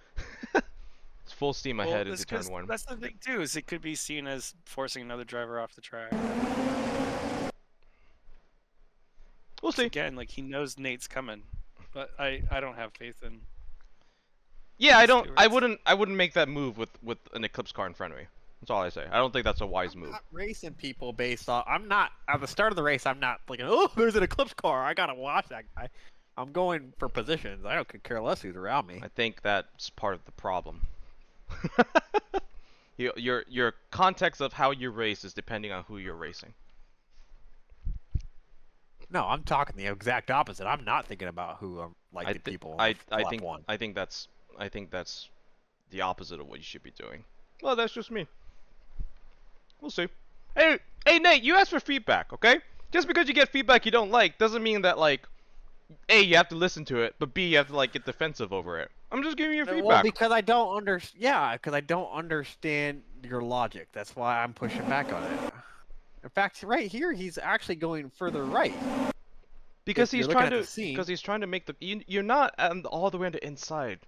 It's full steam ahead into turn 1. That's the thing too, is it could be seen as forcing another driver off the track. We'll see. Again, like he knows Nate's coming, but I don't have faith in. Yeah, I wouldn't make that move with an Eclipse car in front of me. That's all I say. I don't think that's a wise move. I'm not racing people based off. I'm not at the start of the race. I'm not thinking, oh, there's an Eclipse car. I gotta watch that guy. I'm going for positions. I don't care less who's around me. I think that's part of the problem. Your context of how you race is depending on who you're racing. No, I'm talking the exact opposite. I'm not thinking about who the people. On lap one. I think that's the opposite of what you should be doing. Well, that's just me. We'll see. Hey, Nate, you asked for feedback, okay? Just because you get feedback you don't like doesn't mean that like A, you have to listen to it, but B, you have to like get defensive over it. I'm just giving you feedback. Well, because I don't because I don't understand your logic. That's why I'm pushing back on it. In fact, right here, he's actually going further right. Because he's trying to make the you're not all the way on the inside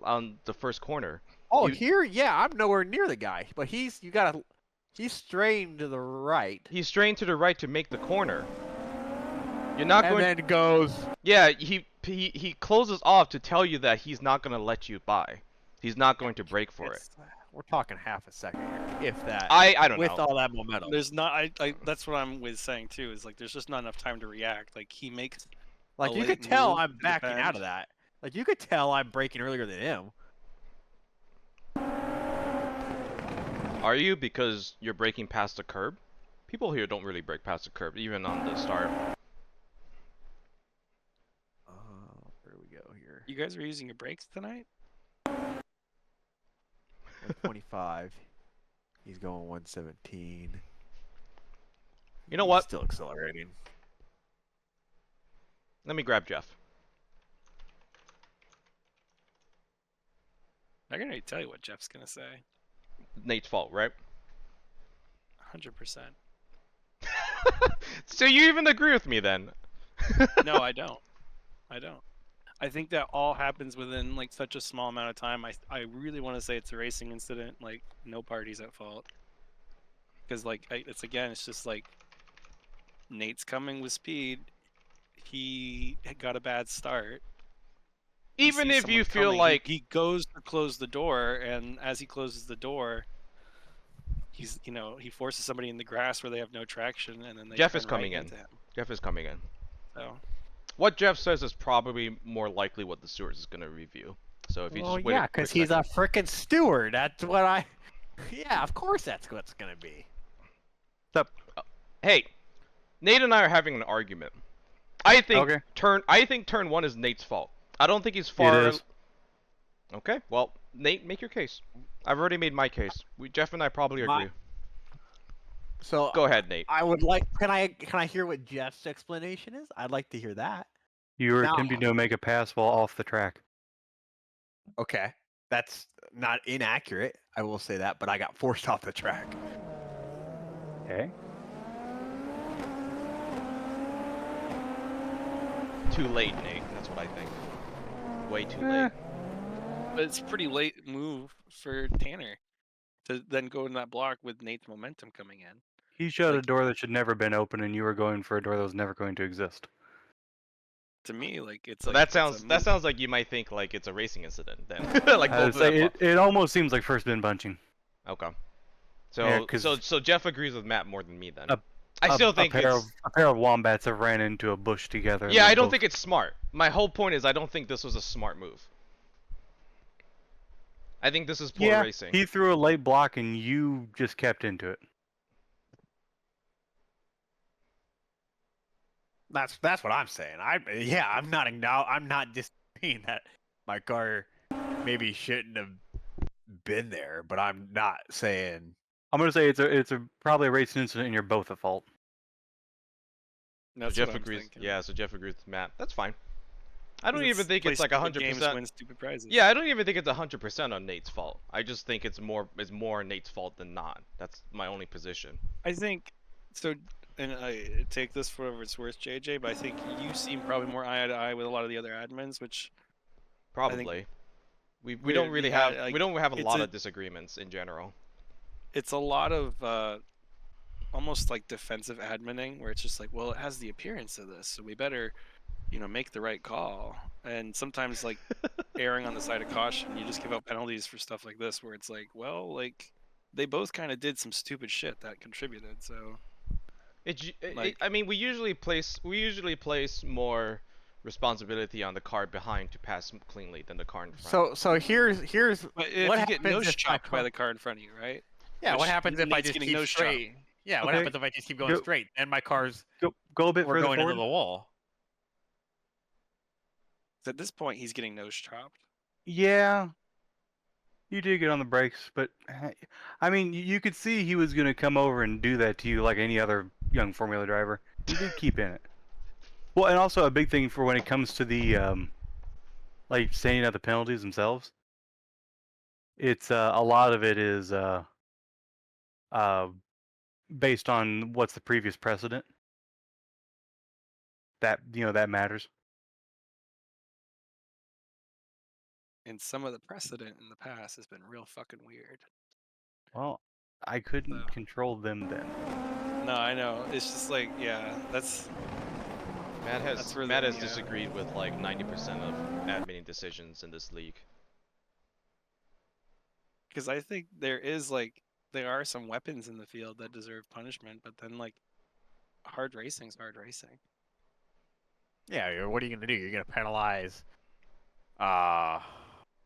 on the first corner. Oh, here, yeah, I'm nowhere near the guy, but he's straying to the right. He's straying to the right to make the corner. You're not going. And then goes. Yeah, he closes off to tell you that he's not going to let you by. He's not going to brake for it. We're talking half a second here, if that. I don't know. With all that momentum. There's not. I that's what I'm with saying too. Is like there's just not enough time to react. Like he makes. Like you could tell I'm backing out of that. Like you could tell I'm braking earlier than him. Are you? Because you're braking past the curb? People here don't really brake past the curb, even on the start. Where do we go here? You guys are using your brakes tonight? 125. He's going 117. You know what? Still accelerating. Let me grab Jeff. I can already tell you what Jeff's gonna say. Nate's fault, right? 100%. So you even agree with me then? No, I don't. I don't. I think that all happens within like such a small amount of time. I really want to say it's a racing incident. Like no party's at fault. Because like it's just like Nate's coming with speed. He got a bad start. Even if you feel coming, like he goes to close the door, and as he closes the door, he forces somebody in the grass where they have no traction, and then they Jeff turn is coming right in. into him. Jeff is coming in. So what Jeff says is probably more likely what the steward is going to review. So if you just wait yeah, because he's a freaking steward. That's what I. Yeah, of course that's what's gonna be. Hey, Nate and I are having an argument. I think Okay. turn 1 is Nate's fault. I don't think he's far. It is. Okay, well, Nate, make your case. I've already made my case. Jeff and I probably agree. So go ahead, Nate. I would like. Can I hear what Jeff's explanation is? I'd like to hear that. You were attempting to make a pass while off the track. Okay, that's not inaccurate. I will say that, but I got forced off the track. Okay. Too late, Nate. That's what I think. Way too late. but it's a pretty late move for Tanner to then go in that block with Nate's momentum coming in. He shut a door that should never been open, and you were going for a door that was never going to exist. To me, like it's so like that sounds like you might think like it's a racing incident then. Like I would say it almost seems like first bin bunching. Okay. So Yeah, so Jeff agrees with Matt more than me then. I still think a pair of wombats have ran into a bush together. Yeah, I don't think it's smart. My whole point is I don't think this was a smart move. I think this is poor racing. He threw a late block and you just kept into it. That's what I'm saying. I'm not just saying that my car maybe shouldn't have been there, but I'm not saying. I'm gonna say it's probably a racing incident and you're both at fault. So Jeff agrees. Yeah, so Jeff agrees with Matt. That's fine. I don't even think it's like 100%. Win stupid prizes. Yeah, I don't even think it's 100% on Nate's fault. I just think it's more Nate's fault than not. That's my only position. I think so, and I take this for whatever it's worth, JJ. But I think you seem probably more eye to eye with a lot of the other admins, which probably we don't really have we don't have a lot of disagreements in general. It's a lot of almost like defensive adminning, where it's just like, well, it has the appearance of this, so we better, make the right call. And sometimes, like, erring on the side of caution, you just give out penalties for stuff like this, where it's like, well, like, they both kind of did some stupid shit that contributed. So, I mean, we usually place more responsibility on the car behind to pass cleanly than the car in front. So here's But if what you get happens nose if my chopped by the car in front of you, right? Yeah, what Which happens if I Nate's just getting keep nose chopped. straight? Yeah, what Okay. happens if I just keep going Go- straight and my car's Go a bit we're further going forward. into the wall? At this point, he's getting nose chopped. Yeah, you did get on the brakes, but I mean, you could see he was going to come over and do that to you like any other young Formula driver. You did keep in it. Well, and also a big thing for when it comes to the like staying at the penalties themselves. It's a lot of it is based on what's the previous precedent. That that matters. And some of the precedent in the past has been real fucking weird. Well, I couldn't So- control them then. No, I know. It's just like, yeah, that's Matt has That's where Matt the- has yeah. disagreed with like 90% of admitting decisions in this league. because I think there are some weapons in the field that deserve punishment, but then like hard racing's hard racing. Yeah, what are you gonna do? You're gonna penalize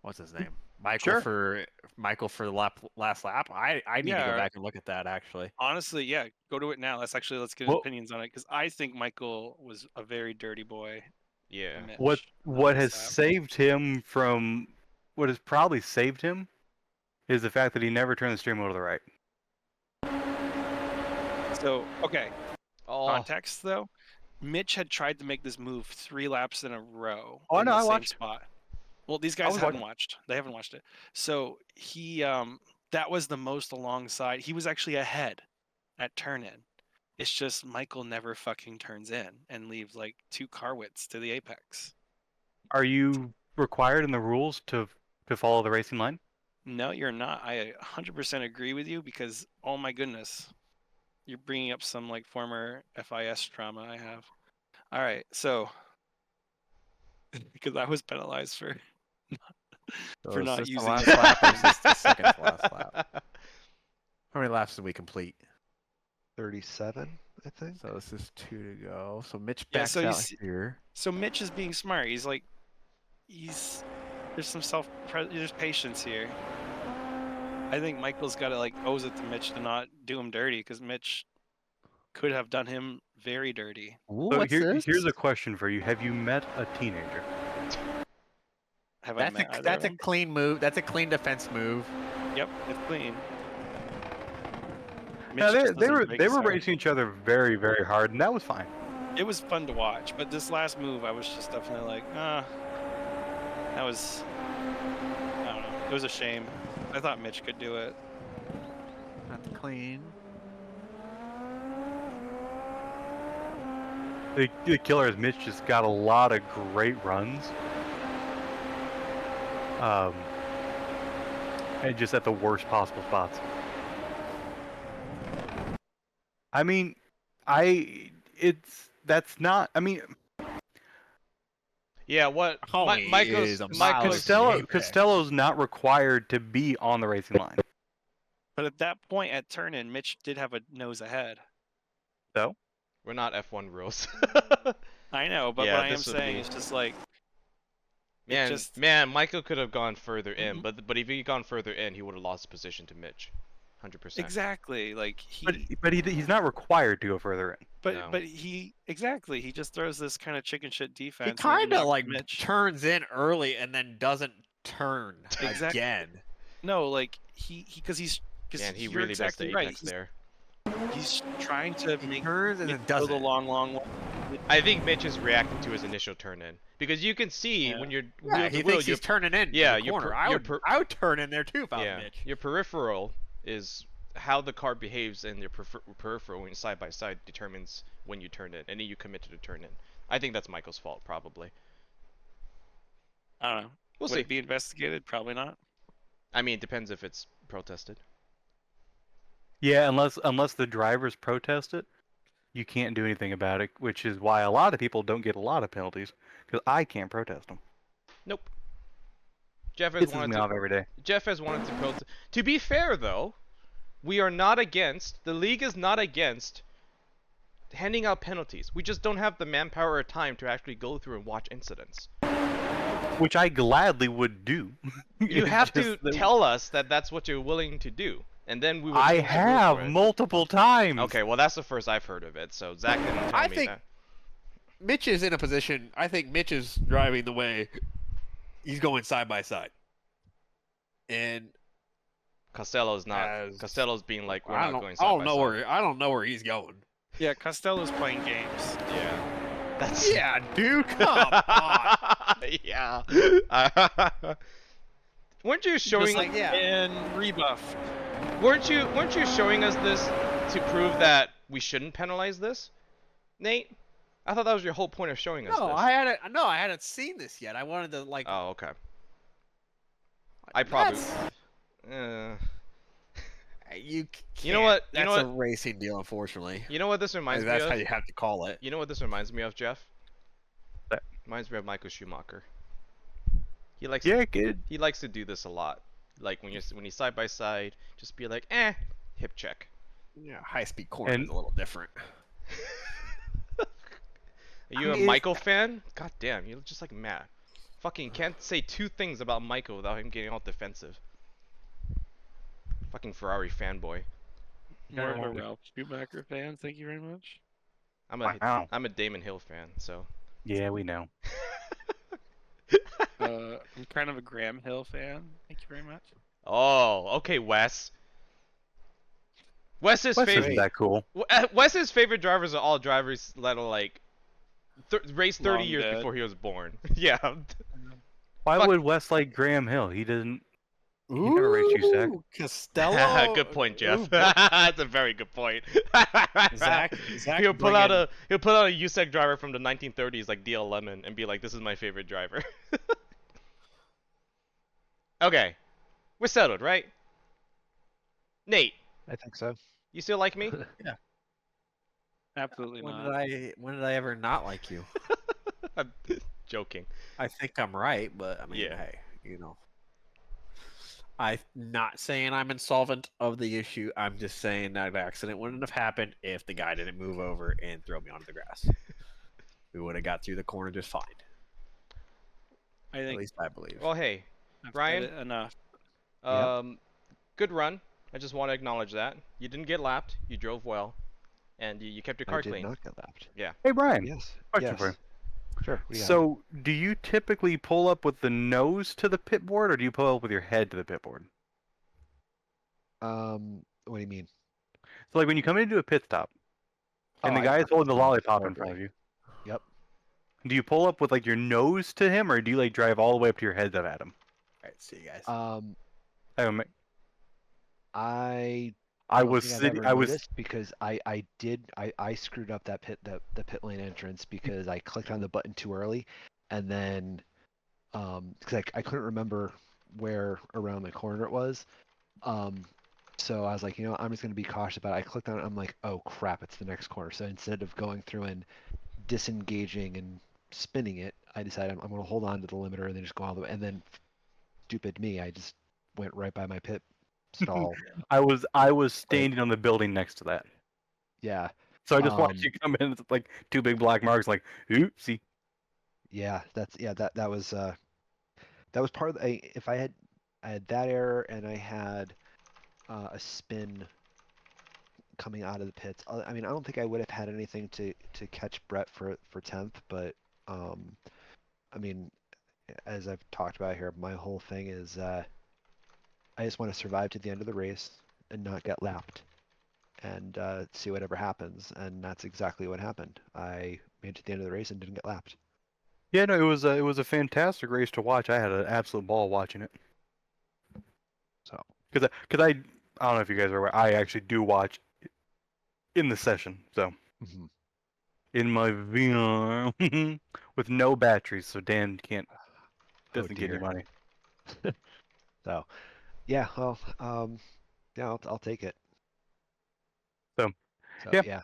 what's his name? Sure. Michael for the last lap. I need to Yeah, go or- back and look at that actually. Honestly, yeah, go to it now. Let's get Well- opinions on it because I think Michael was a very dirty boy. Yeah. Mitch What on what this has lap. saved him from what has probably saved him is the fact that he never turned the steering wheel to the right. So okay, Oh, context though, Mitch had tried to make this move 3 laps in a row. Oh, I in know, the I same watched. spot. Well, these I guys was haven't watched. They haven't watched it. So he that was the most alongside. He was actually ahead at turn in. It's just Michael never fucking turns in and leaves like 2 car widths to the apex. Are you required in the rules to follow the racing line? No, you're not. I 100% agree with you because oh my goodness, you're bringing up some like former FIS trauma I have. All right, so because I was penalized for So is not this the using last it. lap or is this the second to last lap? How many laps did we complete? 37, I think. So this is 2 to go. So Mitch Yeah, backs so you out see- here. So Mitch is being smart. He's like, there's some there's patience here. I think Michael's got to like owes it to Mitch to not do him dirty because Mitch could have done him very dirty. Ooh, So what's this? here's a question for you: have you met a teenager? Have I That's met either that's of a them? clean move. That's a clean defense move. Yep, it's clean. No, Mitch just they doesn't were break they his were heart. racing each other very very hard, and that was fine. It was fun to watch, but this last move, I was just definitely like, that was, I don't know, it was a shame. I thought Mitch could do it. That's clean. The killer is Mitch just got a lot of great runs. And just at the worst possible spots. I mean, that's not. I mean, yeah. What Homie Michael's is a Michael's mile Costello, apex. Costello's not required to be on the racing line. But at that point at turn-in, Mitch did have a nose ahead. So We're not F1 rules. I know, but Yeah, what I am this would saying be- is just like, Man, Michael could have gone further in, but if he'd gone further in, he would have lost position to Mitch, 100%. exactly, like but he's not required to go further in. No. but he exactly he just throws this kind of chicken shit He defense. and kind of knocks like Mitch. turns in early and then doesn't turn Exactly. again. No, like because he's Man, he you're really exactly missed the right. apex there. He's trying to make Turns and Mitch then go the doesn't. long way. I think Mitch is reacting to his initial turn in because you can see Yeah. when you're Yeah, wheel he to wheel, thinks he's turning in. yeah, to the your corner. per- your I would turn in there too if I was yeah, Mitch. your peripheral is how the car behaves, and your peripheral when side by side determines when you turn in, and then you commit to the turn in. I think that's Michael's fault, probably. I don't know. We'll Would see. it be investigated? Probably not. I mean, it depends if it's protested. Yeah, unless the drivers protest it, you can't do anything about it. Which is why a lot of people don't get a lot of penalties because I can't protest them. Nope. Jeff has Pisses wanted me to. off every day. Jeff has wanted to protest. To be fair, though, we are not against. The league is not against handing out penalties. We just don't have the manpower or time to actually go through and watch incidents. Which I gladly would do. You It's have just to that tell us that that's what you're willing to do, and then we would I change the rules for have it. multiple times. Okay, well that's the first I've heard of it. So Zach didn't tell I me think that. Mitch is in a position. I think Mitch is driving the way. He's going side by side, and Costello's not. As- Costello's being like, we're I not don't. going I side don't by know side. where. I don't know where he's going. Yeah, Costello's playing games. Yeah. That's. Yeah, dude, come on. Yeah. Weren't you showing? Just like, yeah. And rebuff. Weren't you showing us this to prove that we shouldn't penalize this, Nate? I thought that was your whole point of showing us No, this. I hadn't seen this yet. I wanted to like. Oh, okay. I probably. That's- You. You know what? That's You know a what? racing deal, unfortunately. You know what this reminds me That's of? how you have to call it. You know what this reminds me of, Jeff? That- Reminds me of Michael Schumacher. He likes. Yeah, good. He likes to do this a lot. Like when he's side by side, just be like, hip check. Yeah, high speed corner And- is a little different. Are you a Michael fan? God damn, you look just like Matt. Fucking can't say two things about Michael without him getting all defensive. Fucking Ferrari fanboy. More of a Ralph Schumacher fan. Thank you very much. Wow. I'm a Damon Hill fan, so. Yeah, we know. I'm kind of a Graham Hill fan. Thank you very much. Oh, okay, Wes. Wes's Wes favorite. isn't that cool. Wes's favorite drivers are all drivers that are like raced 30 Long years dead. before he was born. Yeah. Why Fuck. would Wes like Graham Hill? He doesn't. He never raced USAC. Costello. Good point, Jeff. Ooh, That's a very good point. Zach he'll pull out bringing- a USAC driver from the 1930s like DL Lemon and be like, "This is my favorite driver." Okay, we're settled, right? Nate, I think so. you still like me? Absolutely When not. when did I ever not like you? I'm joking. I think I'm right, but I mean, Yeah. hey, you know. I'm not saying I'm insolvent of the issue. I'm just saying that accident wouldn't have happened if the guy didn't move over and throw me onto the grass. We would have got through the corner just fine. I At think least I believe. Well, hey, I've Ryan? said it enough. Good run. I just want to acknowledge that. You didn't get lapped. You drove well. And you kept your car I did clean. not get lapped. Yeah. Hey, Brian. Yes. Question yes. for you. Sure. what do you got? So, do you typically pull up with the nose to the pit board, or do you pull up with your head to the pit board? What do you mean? So, like when you come in to do a pit stop, and Oh, the I- guy is holding the oh, lollipop in right, front of you, Yep. do you pull up with like your nose to him, or do you like drive all the way up to your head up at him? All right, see you guys. I don't ma- I I don't was think I've sitting. ever I was. noticed because I screwed up that the pit lane entrance because I clicked on the button too early, and then because I couldn't remember where around the corner it was, so I was like, I'm just gonna be cautious about it. I clicked on it. I'm like, oh crap, it's the next corner. So instead of going through and disengaging and spinning it, I decided I'm gonna hold on to the limiter and then just go all the way. And then, stupid me, I just went right by my pit stall. I was standing on the building next to that. Yeah. So I just watched you come in. It's like two big black marks. Like, oopsie. Yeah, that was part of if I had that error and I had a spin coming out of the pits. I mean, I don't think I would have had anything to catch Brett for 10th, but I mean, as I've talked about here, my whole thing is I just want to survive to the end of the race and not get lapped and see whatever happens, and that's exactly what happened. I made it to the end of the race and didn't get lapped. Yeah, no, it was a fantastic race to watch. I had an absolute ball watching it. So, because I don't know if you guys are aware, I actually do watch in the session. So, in my VR with no batteries, so Dan doesn't get any dear. money. So, yeah, well, yeah, I'll take it. So, yeah. yeah.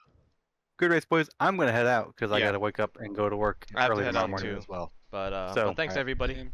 Good race, boys. I'm gonna head out because I Yeah. gotta wake up and go to work I have to early head tomorrow out morning too. as well. But So- thanks Alright. everybody.